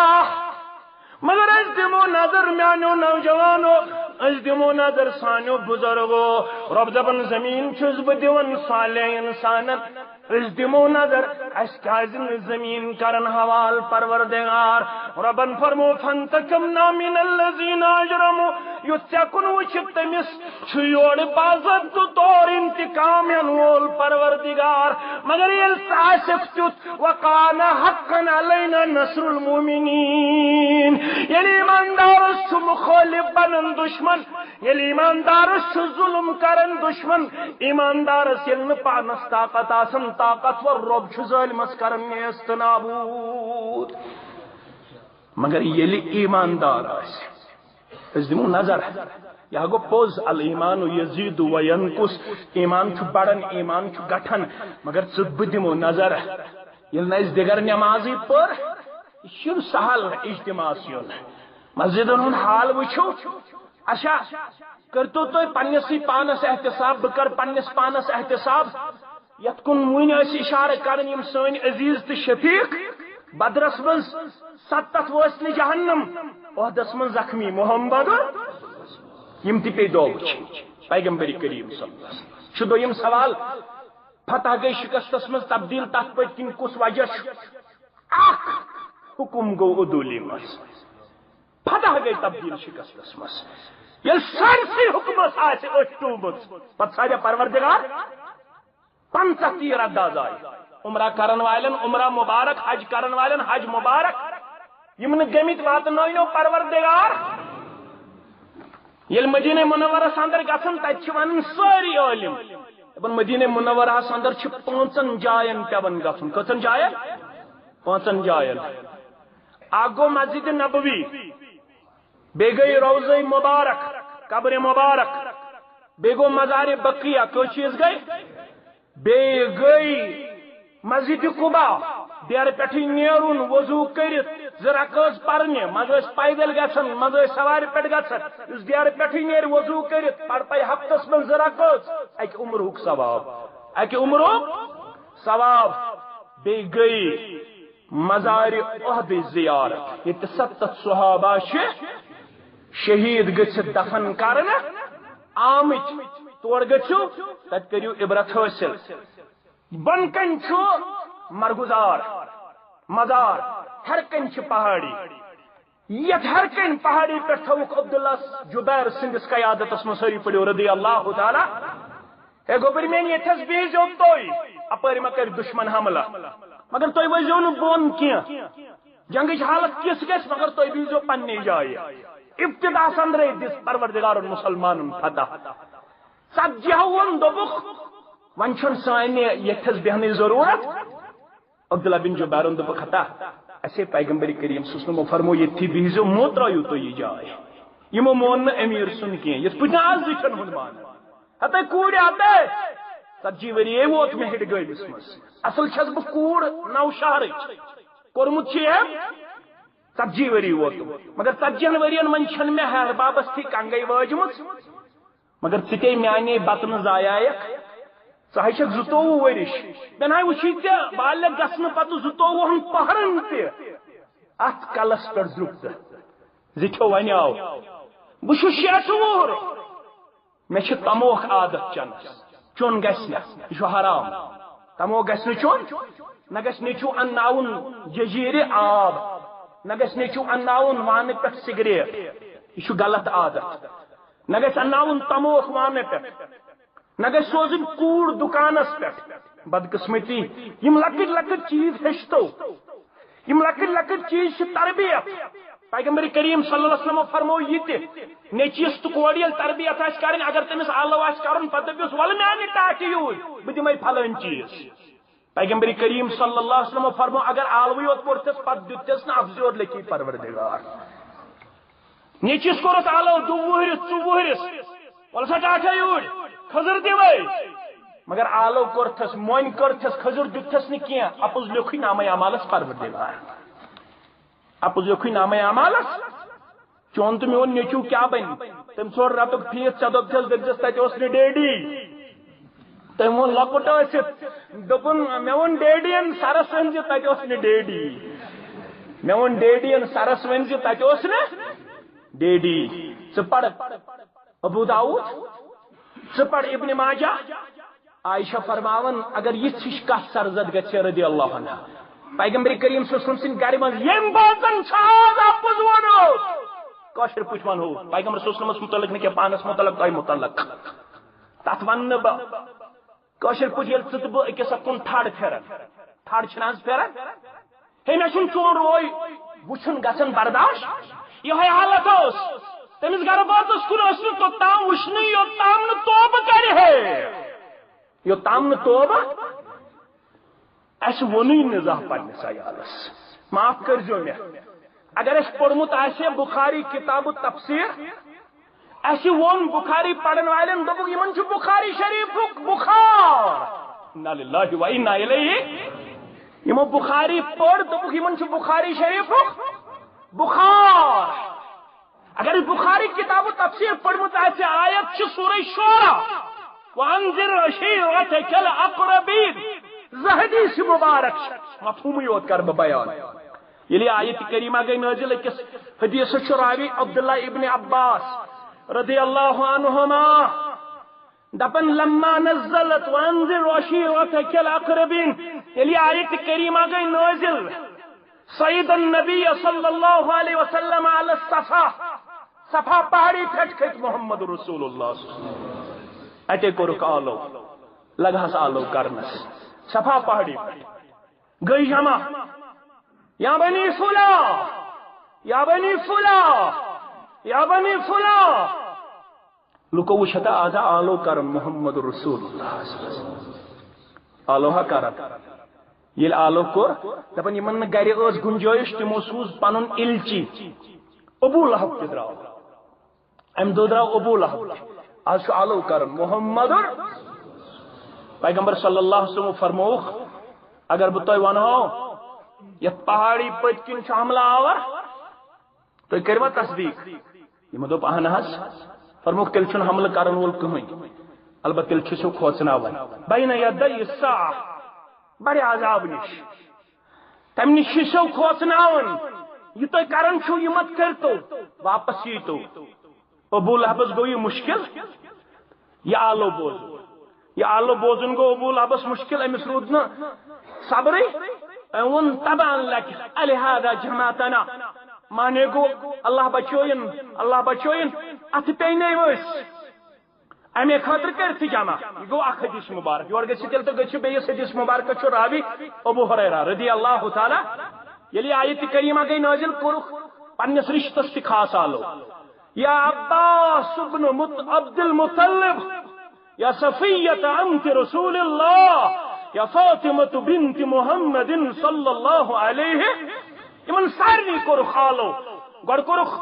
مگر اس دمو نظر میانو نوجوانو اس دمو نظر سانو بزرگو رب دبن زمین چھز بدیون صالح انسانت اس دمو نظر اس کازن زمین کرن حوال پروردگار ربن فرمو فانتقمنا من الذین اجرموا یتکن وچت تمس چھیوڑ بازت طور انتقام انول پروردگار مگر یہ ساسفتت وقان حقا علینا نصر المؤمنین یعنی ایماندار چھو مخالف بنن دشمن یعنی ایماندار چھو ظلم کرن دشمن ایماندار سلن پانس طاقت آسن طاقت ور رب چھو ظالمس کرن نیست نابود مگر یلی ایماندار اس دمو نظر یہ گو پوز الایمان یزید و ینقص ایمان چھ بڑن ایمان چھ گٹھن مگر ثب دمو نظر یل نہ دیگر نمازی پر یہ سہل اجتماع یون مسجدن ہند حال وچھو اچھا کرتو تو پنسی پانس احتساب بہ کر پنس پانس احتساب یت کن ون اشارہ کرن یم سن عزیز تو شفیق بدرس من 70 وسن جہنم عہدس من زخمی محمد یم تہ پی دو پیغمبر کریم صلی اللہ علیہ وسلم دویم سوال فتح گئی شکستس من تبدیل تت پہ کن کس وجہ حکم گو عدولی مس فتح گئی تبدیل شکستس مس یل سارسی حکمس آٹومت پتہ سارے پروردگار 50 تیر انداز آئی عمرہ کرن والن عمرہ مبارک حج کرن والن حج مبارک یم گمت واتنو پروردگار یل مدینہ منورہ اندر گھن تت ون ساری عالم دپان مدینہ منورہ اندر 5 جائن پیون گھن کتن جائن 5 جائن اکھ گو مسجد نبوی بی گئی روضہ مبارک قبر مبارک بی گو مزار بقیہ کس چیز گئی بی گئی مسجد قبا دیر پہ نیرون وضو کرت زرکز پرنے مز پیدل گھن مز سوار پہ گھن اس دیر پہ نیر وضو کرت پڑ پہ ہفتس من زرکز اکہ عمرک ثواب اکہ عمرک ثواب بی گئی مزار احد زیارت یہ 70 صحابہ شہید گھت دفن کرنا آمت تور گھو تت کرو عبرت حاصل بن کن مرگزار مزار ہر کن پہاڑی یت ہر کن پہاڑی پہ تھوک عبداللہ جبیر سندس قیادت من ساری پڑھو رضی اللہ تعالی ہے گوبر میں یتس بیزو توئی اپر ما کر دشمن حملہ مگر توئی وزو نو بون کیا جنگچ حالت کس گس مگر توئی بیزو پننی جائے ابتدا سندرے دس پروردگار مسلمان فتح ژتجیون دوبک ون چھن سانہ یتھس بیہن ضرورت عبداللہ بن جبیر دوپ خطا اسے پیغمبر کریم صلی اللہ علیہ وسلم فرمو یتھی بہزو مو ترایو تو یہ جائے یمو مون امیر سن کی یت پہ آز چھن ہن مان ہتے کوڑ آتے 70 وری ووت مے ہٹ گئی مس اصل چھس بہ کوڑ 9 شہر کورمت چھ 70 وری ووت مگر 70 ورین من چھن مے ہر بابس تھی کنگئی واجمت مگر ژے میانے بتن زایائک ژٕ چھکھ 22 ورش مے ناے وچھی ژے بالغ گژھنہٕ پتہٕ 22 پہرن تہِ اتھ کلس پٮ۪ٹھ درٛوٚک زِٹھیو ونیاو بہٕ چھُس 60 وُہُر مے چھِ تموکھ عادت چنس چون گژھِ نہٕ یہِ چھُ حرام تموکھ گژھِ نہٕ چون نہ گژھِ نیٚچوٗ انناوُن جزیٖرِ آب نہ گژھِ نیٚچوٗ انناوُن وانہٕ پٮ۪ٹھ سگریٹ یہِ چھُ غلط عادت نہ گژھِ انناوُن تموکھ وانہٕ پٮ۪ٹھ نہ گژھِ سوزن کوڑ دکانس پہ بدقسمتی یم لکٹ لکٹ چیز ہیچتو یم لکٹ لکٹ چیز تربیت پیغمبر کریم صلی اللہ علیہ وسلم فرمو یہ نیچیس تو کوڑ یل تربیت آس کرن اگر تمس آلو آس کرن پتہ دپس ول میانہ ٹاٹی یوز بہ دمے پھلن چیز پیغمبر کریم صلی اللہ علیہ وسلم فرمو اگر آلوی یوت پورتس پت دتس نہ افزور لکی پروردگار نیچیس کورس آلو 2 وہرس 4 وہرس ول سا ٹاٹا یوز کھزر دے مگر آلو کورتس مون کورتس کھزر دتس نہ کی اپز لکھی نامہ اعمالس پروردگار اپز لکھی نامہ اعمالس چون تو میون نیچو کیا بن تم ژور رتک فیس چدک تھس دس تت اس نہ ڈیڈی تم وون لکٹ ٲسِتھ دپن مے وون ڈیڈین سرس ون زِ تت اس نہ ڈیڈی مے وون ڈیڈین سرس ون زِ تت اس نہ ڈیڈی ژٕ پڑ ابو داؤد ژٕ پڑ ابن ماجہ عائشہ فرماون اگر یہ ہش کت سرزد گژھِ رضی اللہ عنہ پیغمبر کریم صلی اللہ علیہ وسلم سن گھر من یم باتن چھاز اپز ونو کاشر پوچھ ونو پیغمبر صلی اللہ علیہ وسلم متعلق نہ کہ پانس متعلق تہ متعلق تت ون بہ کاشر پوچھ یل ژٕ تہ بہ اکس کن تھڑ پھرن تھڑ چھنا پھرن ہے مے چھن چون روی وچھن گژھن برداشت یہ حالت اس تمس گھر باتس کن اس تو تام وچھنی یوت تام نہ توبہ کرے ہے یوت تام نہ توبہ اس ونی نزاہ پنس عیالس معاف کرزو مے اگر اس پڑھمت آسے بخاری کتاب تفسیر اسی وون بخاری پڑھن والن دوپک یمن چھ بخاری شریف بخار انا للہ و انا الیہ یمو بخاری پڑھ دوپک یمن چھ بخاری شریف بخار اگر بخاری کتاب تفسیر پڑھمت آسے آیت چھ سورہ شورى وانذر عشیرتک الاقربین حدیث مبارک مفہوم یوت کر بیان یلی آیت کریمہ گئی نازل کس حدیث راوی عبداللہ ابن عباس رضی اللہ عنہما دپن لما نزلت وانذر عشیرتک الاقربین یلی آیت کریمہ گئی نازل سید النبی صلی اللہ علیہ وسلم علی الصفا صفا پہاڑی پھٹ کھت محمد رسول اللہ اٹے کورک آلو لگا سا آلو کرنس صفا پہاڑی گئی جمع یا بنی فلا یا بنی فلا یا بنی فلا لکو وشتا آزا آلو کرن محمد رسول اللہ آلوہا کرن یل آلو کور دپن یمن گری اس گنجائش تمو سوز پنن الچی ابو لہب کے دراو ام دو دراو ابو لہب آج آلو کرن محمد پیغمبر صلی اللہ علیہ وسلم فرموخ اگر بتوئی ونو یہ پہاڑی پت کن حملہ آور تو کروا تصدیق یہ مدو پہن حس فرموخ تیل چھن حملہ کرن وول کہیں البت تیل چھسو کھوچنا ون بین یدی الساعہ بڑے عذاب نش تم نشو کھوچنا ون یہ تو کرن چھو یہ مت کرتو واپس یہ تو ابو لہبس گو یہ مشکل یہ آلو بوز یہ آلو بوزن گو ابو لہبس مشکل امس رودنا صبری اون تبان لک الہذا جماعتنا مانے گو اللہ بچوین ات پینے وس امی خاطر کرتی جمع گو اخ حدیث مبارک یور گژھِ تیل تو گژھِ بیس حدیث مبارک چھ راوی ابو ہریرہ رضی اللہ تعالی یلی آیت کریمہ گئی نازل کورخ پنس رشتس تہ خاص آلو یا عباس ابن عبد المطلب یا صفیت انت رسول اللہ یا فاطمة بنت محمد صلی اللہ علیہ یمن سارنی کورخ آلو گوڑ کورخ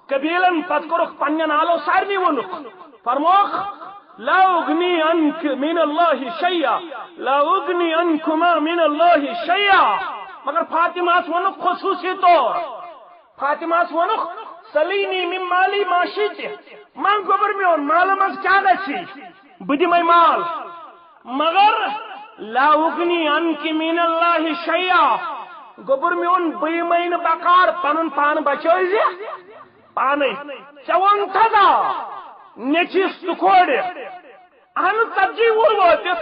قبیلن پت کورخ پنن آلو سارنی ونخ فرموخ لا اغنی عنک من اللہ شیئا لا اغنی عنکما من اللہ شیئا مگر فاطمہ ونخ خصوصی طور فاطمہ ونخ سلینی من مالی معاشیتی من گبر میون مال مز کیا دچی بدی میں مال مگر لا اغنی عنک من اللہ شیئا گبر میون بی مین بکار پنن پان بچوئی پانے چون تھدا نیچیس تو کھوڑے اہن تبجی وور واتس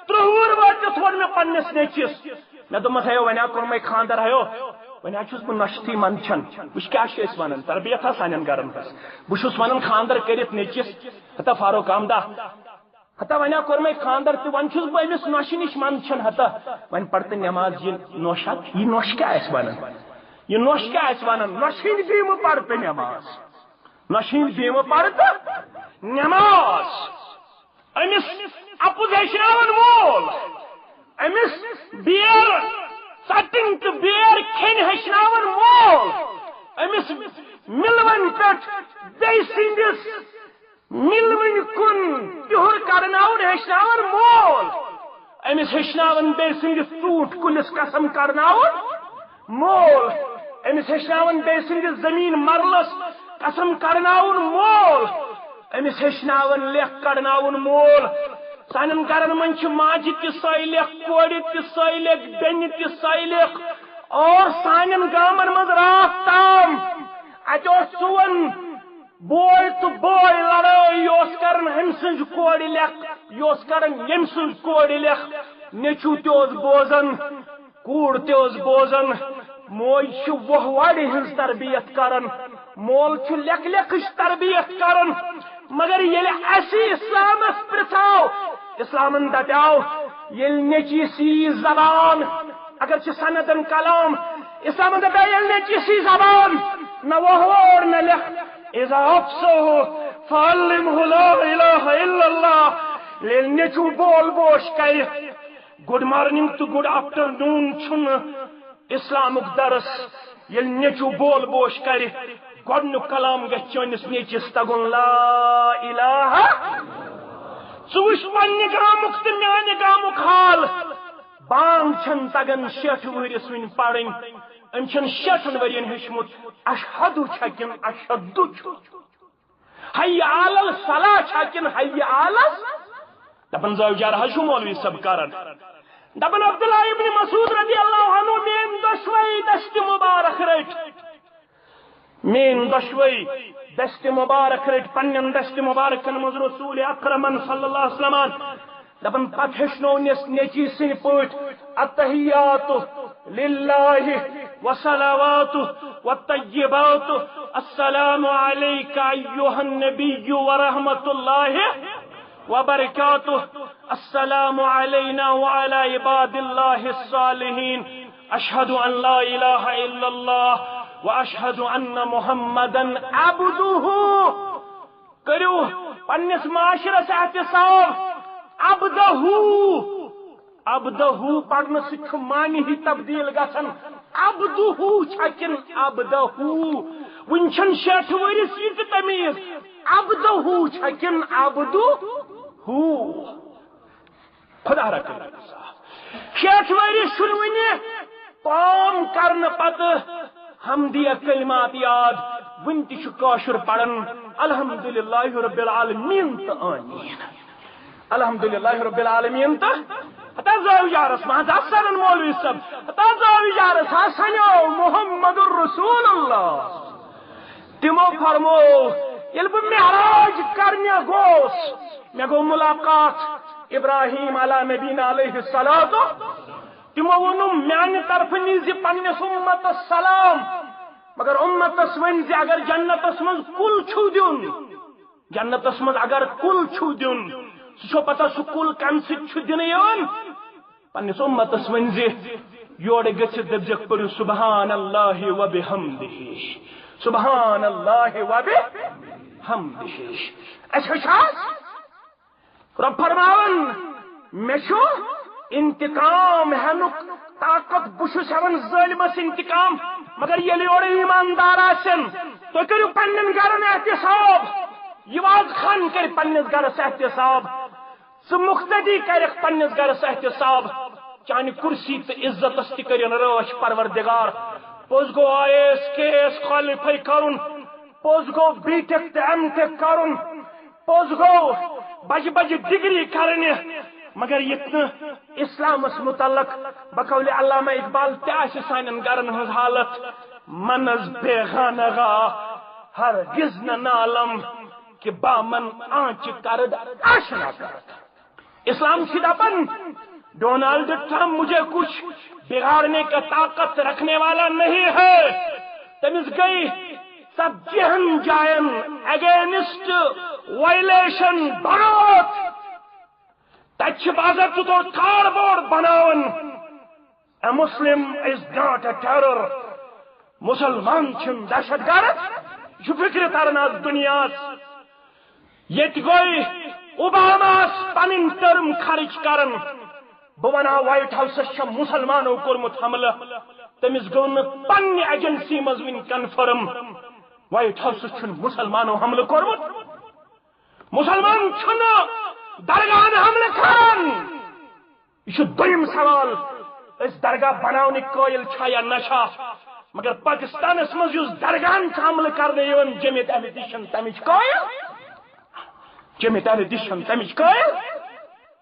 ترہور واتس وڑ میں پنس نیچیس میں تو مت ہے ونیا کور میں خاندر ہے ونیا چھس بہ نشتی منچن وش کیا چھس ونن تربیت سانن گرن بہ چھس ونن خاندر کرت نیچیس ہتا فاروق آمدہ ہتا ونیا کور میں خاندر تو ون چھس بہ امس نوشی نش منچن ہتا ون پڑھتے نماز یہ نوشت یہ نوش کیا اس ونن یہ نوش کیا اس ونن نوشین دیم پڑھتے نماز نوشین دیم پڑھتے نماز امس اپوز ہیچناون وول امس بیر ژٹنگ تو بیر کھین ہیچناون وول امس ملون پٹ بی سندس ملون کن تہر کرناون ہیچناون مول امس ہیچناون بی سندس ژوٗنٛٹھ کُلِس قسم کرناون مول امس ہیچناون بی سندس زمین مرلس قسم کرناون مول امس ہیچناون لیکھ کڑناون مول سانن گرن من ماجہ تہ سوے لیکھ کورِ تہ سوے لیکھ بینہ تہ سوے لیکھ اور سانن گامن من رات تام ات ژون بوے تو بوے لڑائی یہ کرن ہم سن کور لیکھ یہ کرن یم سن کور لیکھ نیچو تہ بوزان کوڑ تہ بوزان موج وہوڑ ہز تربیت کرن مول لیکھ لیکھچ تربیت کرن مگر یل اسی اسلامس پرژھو اسلامن دپیو یل نیچی سی زبان اگر چھ سندن کلام اسلامن دپیو یل نیچی سی زبان نہ وہوڑ نہ لیکھ اذا افسو فعلمه لا الہ الا اللہ یل نیچو بول بوش کر گڈ مارننگ تو گڈ آفٹر نون چھن اسلامک درس یل نیچو بول بوش کر گۄڈنیُک کلام گژھِ چٲنِس نیچِس تگُن لا الہ ژٕ وٕچھ پننہِ گامُک تہٕ میانہِ گامُک حال بانگ چھن تگن 60 وٕہرِس وٕنہِ پرٕنۍ أمۍ چھن 60 ؤرین ہیٚچھمُت اشہدُ چھا کِن اشدُ چھُ حی علی الصلاۃ چھا کِن حی علی دپن زٲوجار حظ چھُ مولوی صٲب کران دپن عبداللہ ابن مسعود رضی اللہ عنہ مین دۄشوے دست مبارک رٔٹۍ مین دۄشوے دست مبارک رٔٹۍ پننٮ۪ن دست مبارکن منٛز رسول اکرمن صلی اللہ علیہ وسلم دپن پتہٕ ہیٚچھنونس نیچی سٕنٛدۍ پٲٹھۍ التحیات للہ والصلوات والطیبات السلام علیک ایھا النبی ورحمۃ اللہ وبرکاتہ السلام علینا وعلی عباد اللہ الصالحین اشہد ان لا الہ الا اللہ واشہد ان محمدا عبدہ کرو پننس معاشرس احتساب عبدہ پڑھنے سے معنی ہی تبدیل گژھان عبدہ چھکن عبدہ ون چھن 60 ورس یہ تمیز عبدہ چھکن عبدہ خدا رکھن 60 ورس چھن ونہ پام کرنے پتہ حمدیہ کلمات یاد ون تہ کاشر پڑھن الحمدللہ رب العالمین تو آمین الحمدللہ رب العالمین تو ہتا زاویارس مہد حسن مولوی صاحب ہتا زاویارس حسنو محمد الرسول اللہ تمو فرمو یل بہ معراج کرنے گوس مے گو ملاقات ابراہیم علی نبینا علیہ الصلوۃ تمو ونم میانہ طرف نیز پننس امتس سلام مگر امتس ون زِ اگر جنتس من کل چھو دیون جنتس من اگر کل چھو دیون سو پتہ سہ کل کم ست دن پنس امتس ون زِ یور گژھِتھ دپزیکھ پٔرِو سبحان اللہ و بحمدہ سبحان اللہ و بحمدہ اس رب فرماون مے چھُ انتقام ہینُک طاقت بہس ہیوان ظالمس انتقام مگر یل یور ایماندار آسن تُہۍ کٔرِو پننٮ۪ن گرن احتساب یہ واز خان کر پننس گرس احتساب ژٕ مقتدی کرکھ پننس گرس احتساب چانہ کرسی تو عزتس تہ کرن رٲچھ پروردگار پوٚز گوٚو IAS KS کوالیفائی کرن پوٚز گوٚو B.Tech تہ M.Tech کرن پوٚز گوٚو بجہ بجہ ڈگری کرنہ مگر یہ اسلامس متعلق بقول علامہ اقبال تہ سانن گرن ہز حالت منز بے خانغا ہرگز نہ نالم کہ بامن آنچ کرد آشنا کرد اسلام سے دپن ڈونالڈ ٹرمپ مجھے کچھ بگاڑنے کا طاقت رکھنے والا نہیں ہے تمس گئی سب جہن جائن اگینسٹ وائلیشن بڑوت تچ باضابطہ طور کارڈ بورڈ بناون اے مسلم از ناٹ اے ٹیرر مسلمان چھن دہشت گرد یہ فکر تران آز دنیا یت گوئی اوباماس پن ٹرم خرچ کرن بہ ونہا وائٹ ہاؤسس مسلمانوں کورمت حملہ تمس گو پنہ ایجنسی مز ون کنفرم وائٹ ہاؤسس مسلمانوں حملہ کورمت مسلمان چھن درگاہ حملہ کران یہ دویم سوال اس درگاہ بناونک قائل چھا یا نشا مگر پاکستانس مز اس درگاہ حملہ کرنے جمعیت اہل دشن تمچ قائل جمعیت اہل دشن تمچ قائل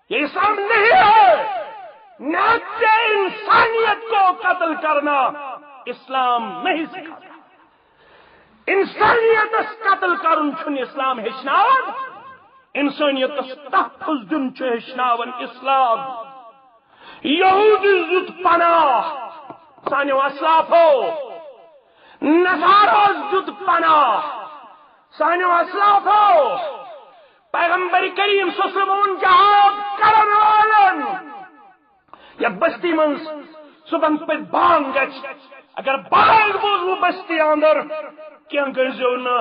یہ اسلام نہیں ہے نفس انسانیت کو قتل کرنا اسلام نہیں سکھاتا انسانیت قتل کرن چھن اسلام ہچناون انسانیت تحفظ دن ہچناون اسلام یہود زد پناہ سانو اسلافو نصارو زد پناہ سانو اسلافو پیغمبر کریم صلی اللہ علیہ وسلم جہاد کرن والن یا بستی من صبح پہ بانگ گچ اگر بانگ بوزو بستی اندر کیا گرزو نہ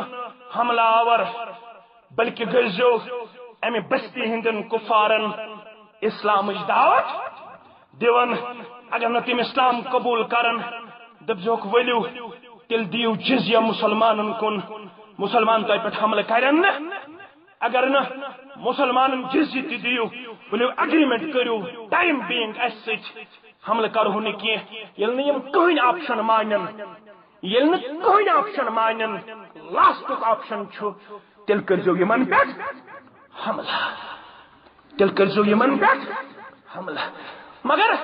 حملہ آور بلکہ گرزو امی بستی ہندن کفارن اسلام دعوت دیون اگر نہ تم اسلام قبول کرن دپزوک ولو تیل دیو جزیہ مسلمانن کن مسلمان تہ پہ حملہ کرن اگر نا مسلمان جزیہ تہ دیو ولو اگریمنٹ کرو ٹائم بینگ اس حملہ کرو نا کی یل یم کہین آپشن مانن یل نا کہین آپشن مانن لاسٹک آپشن چھو تیل کرزو یمن پہ حملہ تیل کرزو یمن پہ حملہ مگر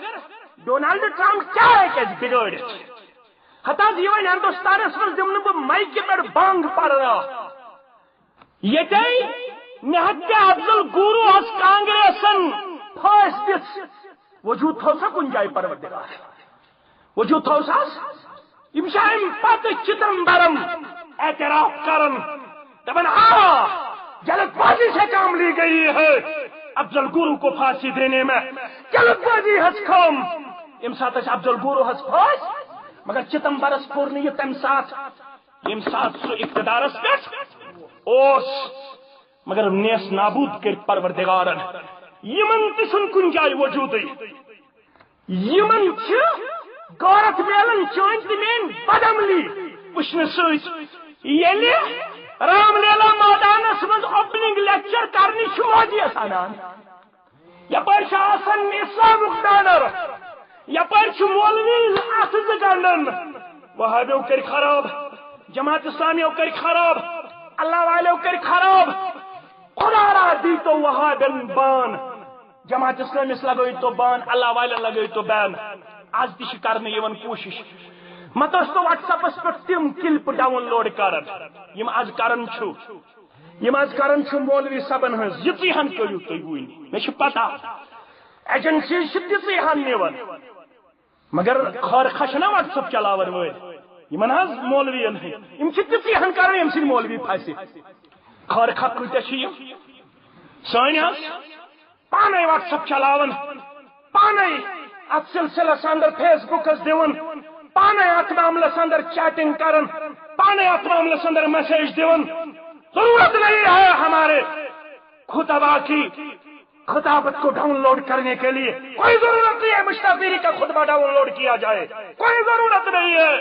ڈونلڈ ٹرمپ کیا بگڑ ہتا یہ ہندوستانس من دم بہ مائکہ پہ بانگ پڑ یہ نہتہ افضل گورو ہس کانگریسن پھاس دس وجود تھو سا کن جائے پروردگار وجود تھو ساس یم پتہ چدمبرم اعتراف کرن دپن جلد بازی سے کام لی گئی ہے افضل گورو کو پھانسی دینے میں جلد بازی ہس کام یم سات افضل گورو ہس پھاس مگر چدمبرس پور یہ تم سات یم سات سو اقتدارس پہ مگر نیس نابود کر پروردگارن یمن تسن کن جائے وجود یمن غورت میلن چون تمین بدعملی وچھن ست یلی رام لیلا میدانس من اوپننگ لیکچر کرنی مودی انان یپر آسان اسلامک بینر یپر مولوی ات گنڈن وہابیو کر خراب جماعت اسلامیو کر خراب اللہ والو کر خراب خدا را دی تو وہابن بان جماعت اسلامس لگوی تو بان اللہ والن لگوی تو بین آج تہ کرنے یوان کوشش مت تو واٹس ایپس پہ تم کلپ ڈاؤن لوڈ کرن یم آج کرن چھو یم آج کرن چھو مولوی صاحبن ہز یتی ہن کریو تھی وین مے چھ پتہ ایجنسی تیتی ہن نیون مگر خور خشنا واٹس ایپ چلاون ول یمن ہز مولوین یم چھ تیتی ہن کرن یم سن مولوی پھاسی خور خط کتے چھ سانی ہز پانے واٹس ایپ چلاون پانے ات سلسلس اندر فیس بکس دیون پانے ات معاملس اندر چیٹنگ کرن پانے ات معاملس اندر میسج دیون ضرورت نہیں ہے ہمارے خطبہ کی خطابت کو ڈاؤن لوڈ کرنے کے لیے کوئی ضرورت نہیں ہے مشتاق پیری کا خطبہ ڈاؤن لوڈ کیا جائے کوئی ضرورت نہیں ہے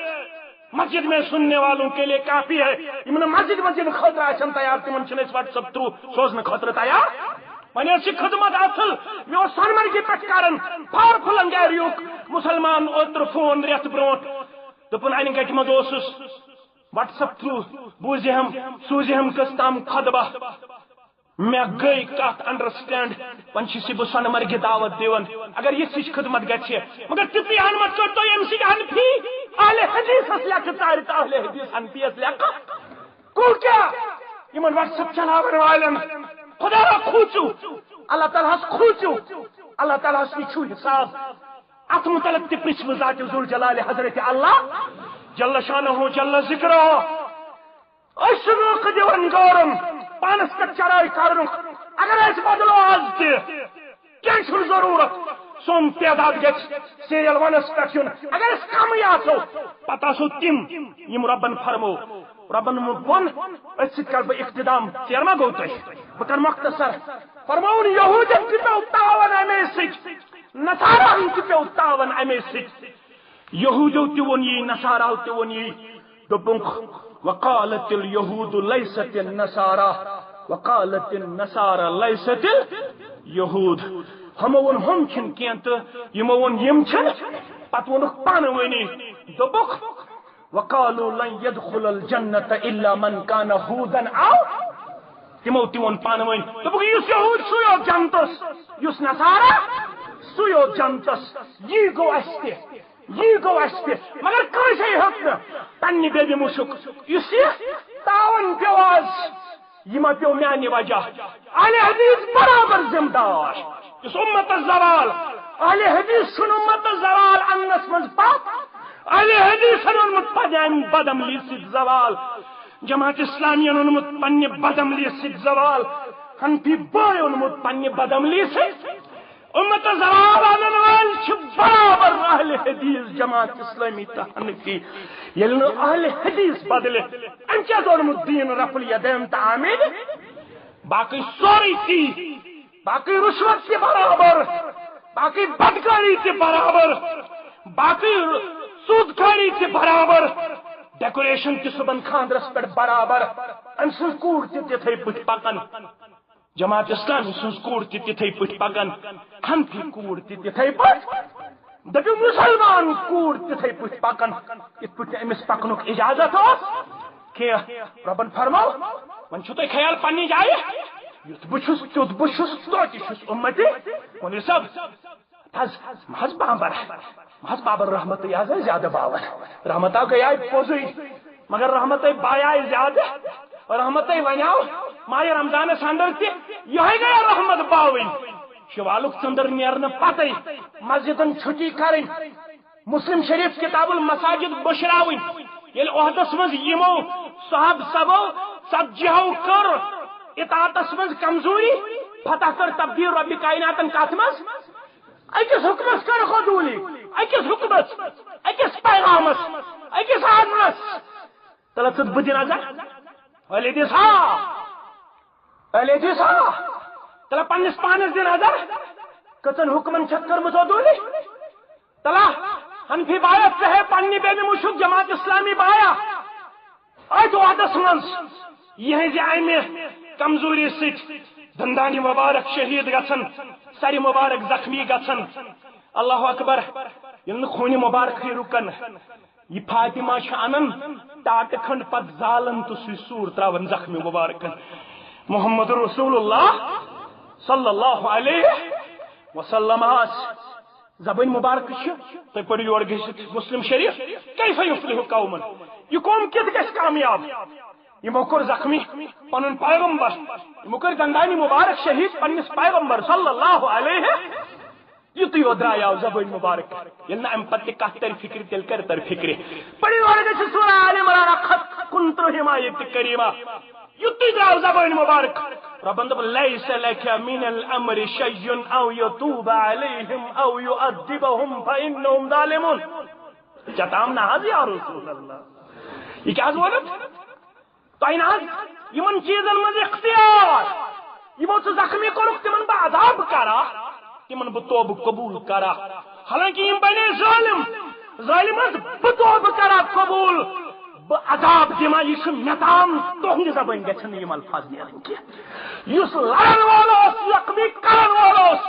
مسجد میں سننے والوں کے لیے کافی ہے مسجد خطرہ آسن تیار تمن چھ واٹس ایپ تھرو سوزن خطرہ تیار ونے خدمت اصل مے سنمر کی پہ کرن پاورفل انگیریک مسلمان اوتر فون ریت برونٹ دپن ان گٹ مز واٹس ایپ تھرو بوزہم سوزہم کس تام خطبہ میں گئی کت انڈرسٹینڈ ون سی بہ سنمر کی دعوت دیون اگر یہ خدمت گھے مگر تھی ہن مت کر تو یم سی انفی اہل حدیث لکھ ژار تو اہل حدیث انفی لکھ کو کیا یمن واٹس ایپ چلاون والن خدا را کھوچو اللہ تعالیٰ کھوچو اللہ تعالیٰ چھو حساب ات متعلق تہ پرچھ ذات ذو الجلال حضرت اللہ جل شانہ جل ذکرہ اس روک دیون گورم پانس پہ چرائی کرن اگر اس بدلو آج تہ کی ضرورت سون تعداد گھ سیریل ونس پہ اگر اس کم آسو پتہ سو تم یم ربن فرمو ربن ون اس کر بہ اقتدام ثیر ما گو تہ بہ کر مختصر فرمون یہودن کی پہ تعاون امی سچ نصارا کی پہ تعاون امی سچ یہودو تہ ون یہ نصارا تہ ون یہ دپنک وقالت اليهود ليست النصارى وقالت النصارى ليست اليهود ہمون ہم چھن کینت یمون یم چھن پتہ ونک پان ونی دبک وقالوا لن يدخل الجنة الا من كان هودا او تمو تون پان ون دبک یس یہود سو جنتس یس نصارا سو جنتس یہ گو استے یہ گو استے مگر کیسے ہت پنی بیبی مشک اس تعاون پیواز یہ پیو میانی وجہ اہل حدیث برابر ذمہ دار اس امت الزوال اہل حدیث سن امت الزوال انس مز پاک اہل حدیث انمت پنی بدعملی سید زوال جماعت اسلامی انمت پنی بدعملی سید زوال ہنفی بوئے انمت پنی بدعملی سید امت زوال انوال چھ برابر اہل حدیث جماعت اسلامی تحنفی یلن اہل حدیث بدلے انچہ دونمت دین رفل یدین تعامل باقی سوری تھی باقی رشوت کے برابر باقی بدکاری کے برابر باقی سود کھاری تہ برابر ڈیکوریشن تہ صبح خاندرس پہ برابر ام سن کوڑ تہ تتھے پٹ پکان جماعت اسلامی سن کوڑ تہ تتھے پٹ پکان حنفی کوڑ تہ تتھے پٹ دپو مسلمان کوڑ تتھے پٹ پکان ات پٹ امس پکنک اجازت کہ ربن فرماو ون چھو تہ خیال پننی جائے یت بچھس تیت بچھس تو تہ امتی مولوی صاحب محض بابر رحمت آز زیادہ باور رحمتہ گیا پوزی مگر رحمت بایا زیادہ رحمت ونیو ماہ رمضان اندر تہ یہ گیا رحمت باوی شوالک ژندر نیرن پتہ مسجدن چھٹی کریں مسلم شریف کتاب المساجد بشراوین یل عہدس مز یمو صحاب سبو ژتجیو کر اطاعتس مز کمزوری فتح کر تبدیل رب کائناتن کت مز اکس حکمس کر خدولی اکس حکمس اکس پیغامس اکس آدمس تلا ژت بہ دِ نظر اہل حدیث تلا پنس پانس دِ نظر کتن حکمن چھت کرمت عدولی تلا حنفی بایا ژے پننہ بے مشک جماعت اسلامی بایا ات وعدس من یہ امہ کمزوری ست دندانی مبارک شہید گھن سر مبارک زخمی گھن اللہ اکبر یل خون مبارک رکن یہ فاطمہ انن ٹاٹ کھنڈ پت زالن تو سی سور تراون زخمی مبارکن محمد رسول اللہ صلی اللہ علیہ وسلم زبان مبارک تھی پڑھو یور گھت مسلم شریف کیف یفلح قومن یہ قوم کت گھس کامیاب یمو کور زخمی پن پیغمبر یمو کر دندانی مبارک شہید پنس پیغمبر صلی اللہ علیہ یت یو درایاو زبان مبارک یل نا ام پتہ کت تر فکر تیل کر تر فکر پڑھو یور گھت سورہ آل عمران خط کنترہما آیت کریمہ یت دراو زبان مبارک ربن دب لیس لک من الامر شیء او یتوب علیہم او یعذبہم فانہم ظالمون چتام ناز یا رسول اللہ یہ کیا ضرورت تہ نا یمن چیزن من اختیار یمو ژٕ زخمی کورک تمن بہ عذاب کرا تمن بہ توبہ قبول کرا حالانکہ یم بنے ظالم بہ توبہ کرا قبول بہ عذاب دما یہ متام تہند زبان گھن یم الفاظ نیرن کی اس لڑن والوس زخمی کرن والوس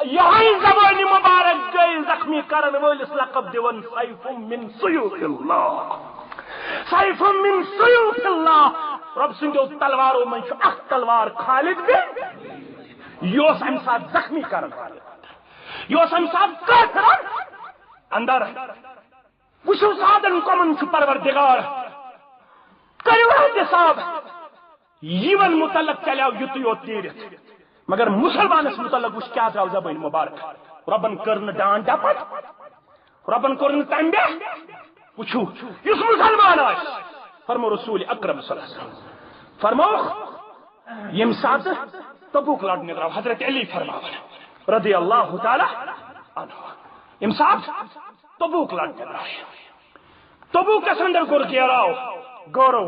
یہ زبان مبارک گئی زخمی کرن ولس لقب دیون سیف من سیوف اللہ سیف من سیوف اللہ رب سندو تلوارو من اخ تلوار خالد بن یوس ام سات زخمی کرن یوس ام سات کافرن اندر وشو سادن کمن چھ پروردگار کرو احتساب یمن متعلق چلیو یت یوت نیرت مگر مسلمانس متعلق وش کیا درو زبان مبارک ربن کرن ڈان ڈپٹ ربن کرن تمبے وچھو اس مسلمان آس فرمو رسول اکرم صلی اللہ علیہ وسلم فرمو یم سات تبوک لڑنے درو حضرت علی فرماون رضی اللہ تعالی عنہ یم سات تبوک لڑنے درو تبوک کے اندر گر گیراو گورو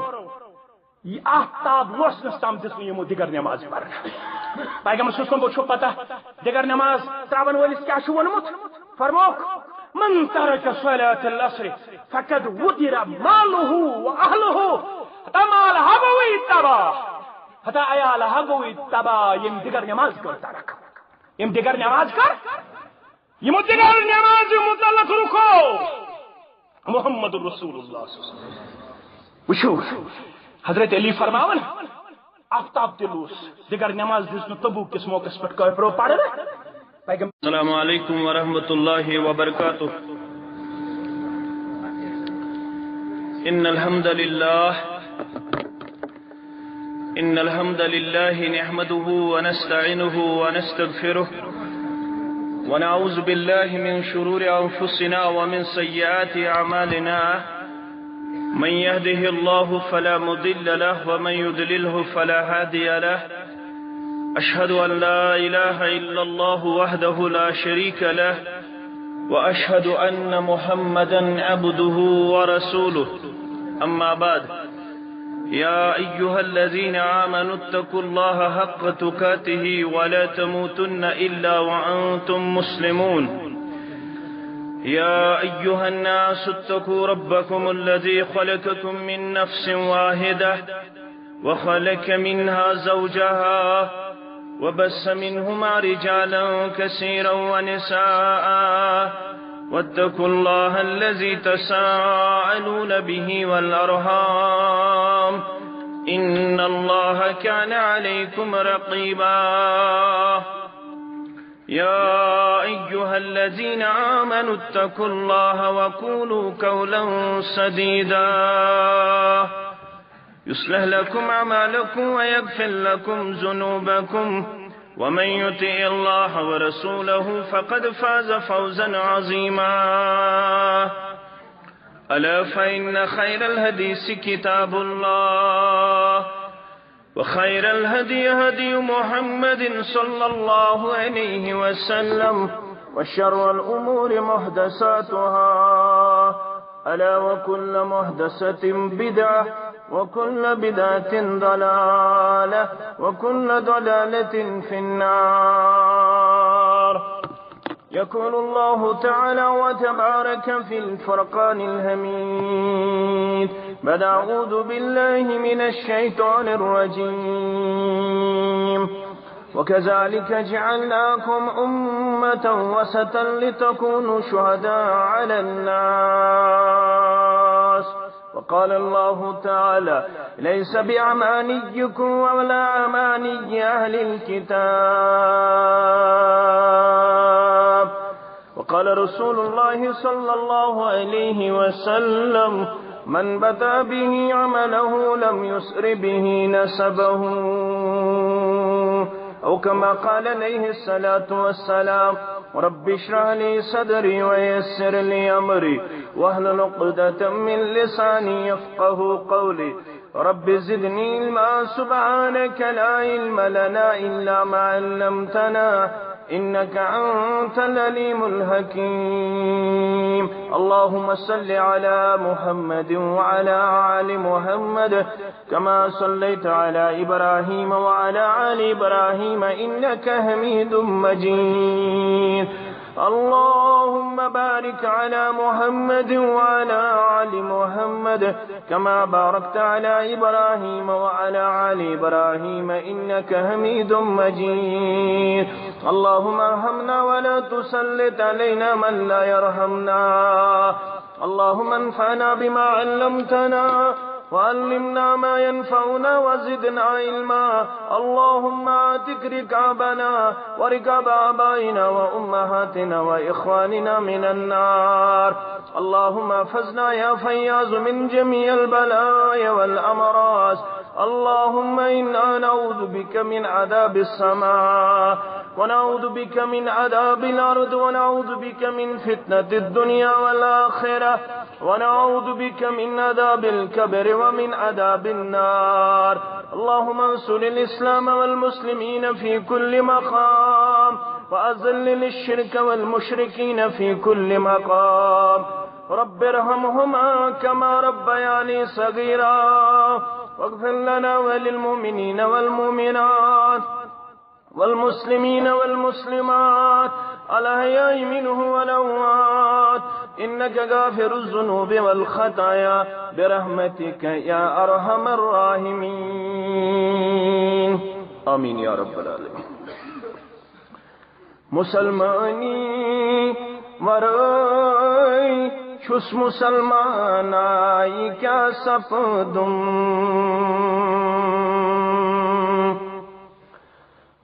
یہ آفتاب روشنس تام دس یمو دیگر نماز پڑھنا پیغمبر صلی اللہ علیہ وسلم پتہ دیگر نماز تراون ولس کیا چھو ونمت فرموک من ترک صلاة العصر فقد ودر ماله واهله تمال هبوی تبا حتی عیال هبوی تبا یم دیگر نماز کر ترک یم دیگر نماز کر یم دیگر نماز متعلق رکو محمد رسول اللہ صلی اللہ علیہ وسلم وشو حضرت علی فرماون آفتاب تلوس دیگر نماز دس تبوک کس موقع پر کافرو پڑھ رہے السلام علیکم ورحمۃ اللہ وبرکاتہ ان الحمد للہ نحمده ونستعینه ونستغفره ونعوذ بالله من شرور انفسنا ومن سيئات اعمالنا من يهده الله فلا مضل له ومن يضلله فلا هادي له أشهد أن لا إله إلا الله وحده لا شريك له وأشهد أن محمدا عبده ورسوله أما بعد يا أيها الذين آمنوا اتقوا الله حق تقاته ولا تموتن إلا وأنتم مسلمون يا أيها الناس اتقوا ربكم الذي خلقكم من نفس واحدة وخلق منها زوجها وبث منهما رجالا كثيرا ونساء واتقوا الله الذي تساءلون به والأرحام إن الله كان عليكم رقيبا يا أيها الذين آمنوا اتقوا الله وقولوا قولا سديدا يصلح لكم أعمالكم ويغفر لكم ذنوبكم ومن يطع الله ورسوله فقد فاز فوزا عظيما ألا فإن خير الحديث كتاب الله وخير الهدي هدي محمد صلى الله عليه وسلم وشر الأمور محدثاتها ألا وكل محدثة بدعة وكل بدعة ضلالة وكل ضلالة في النار. يقول الله تعالى وتبارك في الفرقان الحميد بعد أعوذ بالله من الشيطان الرجيم وكذلك جعلناكم أمة وسطا لتكونوا شهداء على الناس. وقال الله تعالى ليس بأمانيكم ولا أماني أهل الكتاب. وقال رسول الله صلى الله عليه وسلم من بدأ به عمله لم يسر به نسبه، أو كما قال عليه الصلاة والسلام رب اشرح لي صدري ويسر لي أمري واحلل عقدة من لساني يفقه قولي رب زدني علما سبحانك لا علم لنا إلا ما علمتنا إنك أنت العليم الحكيم. اللهم صل على محمد وعلى آل محمد كما صليت على إبراهيم وعلى آل إبراهيم إنك حميد مجيد. اللهم بارك على محمد وعلى آل محمد كما باركت على إبراهيم وعلى آل إبراهيم إنك حميد مجيد. اللهم ارحمنا ولا تسلط علينا من لا يرحمنا. اللهم انفعنا بما علمتنا وعلمنا ما ينفعنا وزدنا علما. اللهم اعتق رقابنا ورقاب آبائنا وأمهاتنا وإخواننا من النار. اللهم احفظنا يا فياض من جميع البلايا والأمراض. اللهم إنا نعوذ بك من عذاب السماء ونعوذ بك من عذاب الأرض ونعوذ بك من فتنة الدنيا والآخرة ونعوذ بك من عذاب الكبر ومن عذاب النار. اللهم انصر الإسلام والمسلمين في كل مقام وأذل الشرك والمشركين في كل مقام. رب ارحمهما كما ربياني صغيرا واغفر لنا وللمؤمنين والمؤمنات والمسلمين والمسلمات الأحياء منه والأموات إنك غافر الذنوب والخطايا برحمتك يا أرحم الراحمين. آمين يا رب العالمين. مسلمانی ورائے چھس مسلمان آئی کیا سپدم.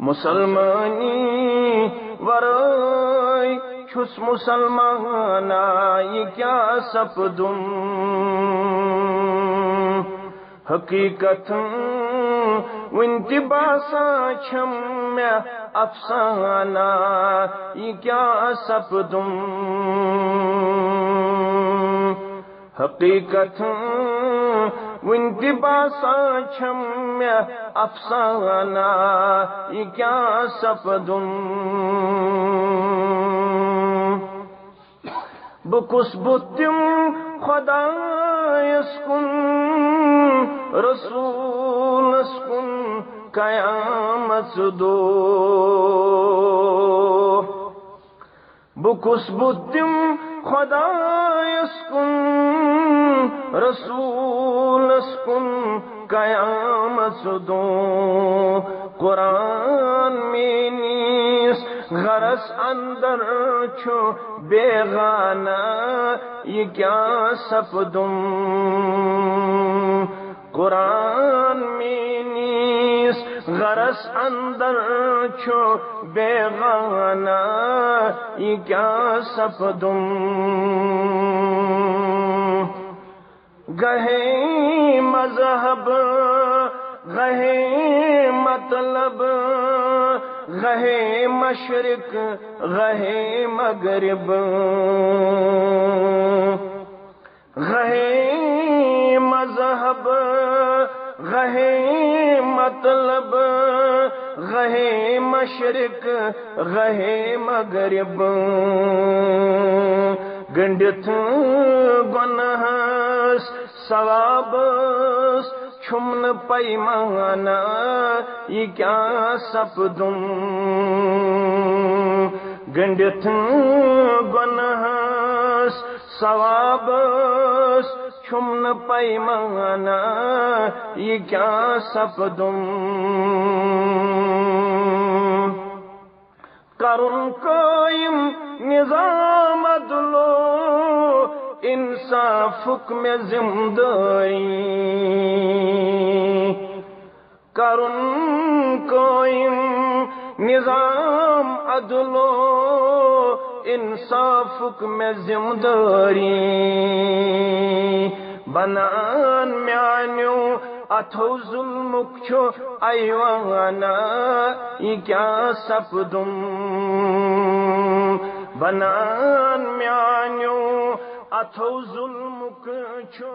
مسلمانی ورائے چھس مسلمان آئی کیا سپدم. حقیقت ونتی باسا چھم میں افسانہ یہ کیا سپدم. حقیقت ونتی باسا چھم میں افسانہ یہ کیا سپدم. بکس بتم خدا یسکن رسول اسکن قیامت دو. بکس بتم خدایس کن رسولس کن قیامت دو قرآن مینیس غرس اندر چھو بیغانہ یہ کیا سپدم قرآن مینیس غرس اندر چھو بیغانہ یہ کیا سپدم گہے مذہب گہے مطلب گہے مشرق گہے مغرب گہے مذہب گہے مطلب گہے مشرق گہے مغرب گنڈت گنہس ثوابس چھمن پیمانہ یہ کیا سپدم گنڈت گنہس ثوابس چھمن پیمانہ یہ کیا سپدم کرن قائم نظام عدلو انصافک میں ذمداری کرن قائم نظام عدلو انصافک میں ذمداری بنان میانیو اتھو ظلمک چھو ایوانا یہ کیا سپدم بنان میانیو اتھو ظلمک چھو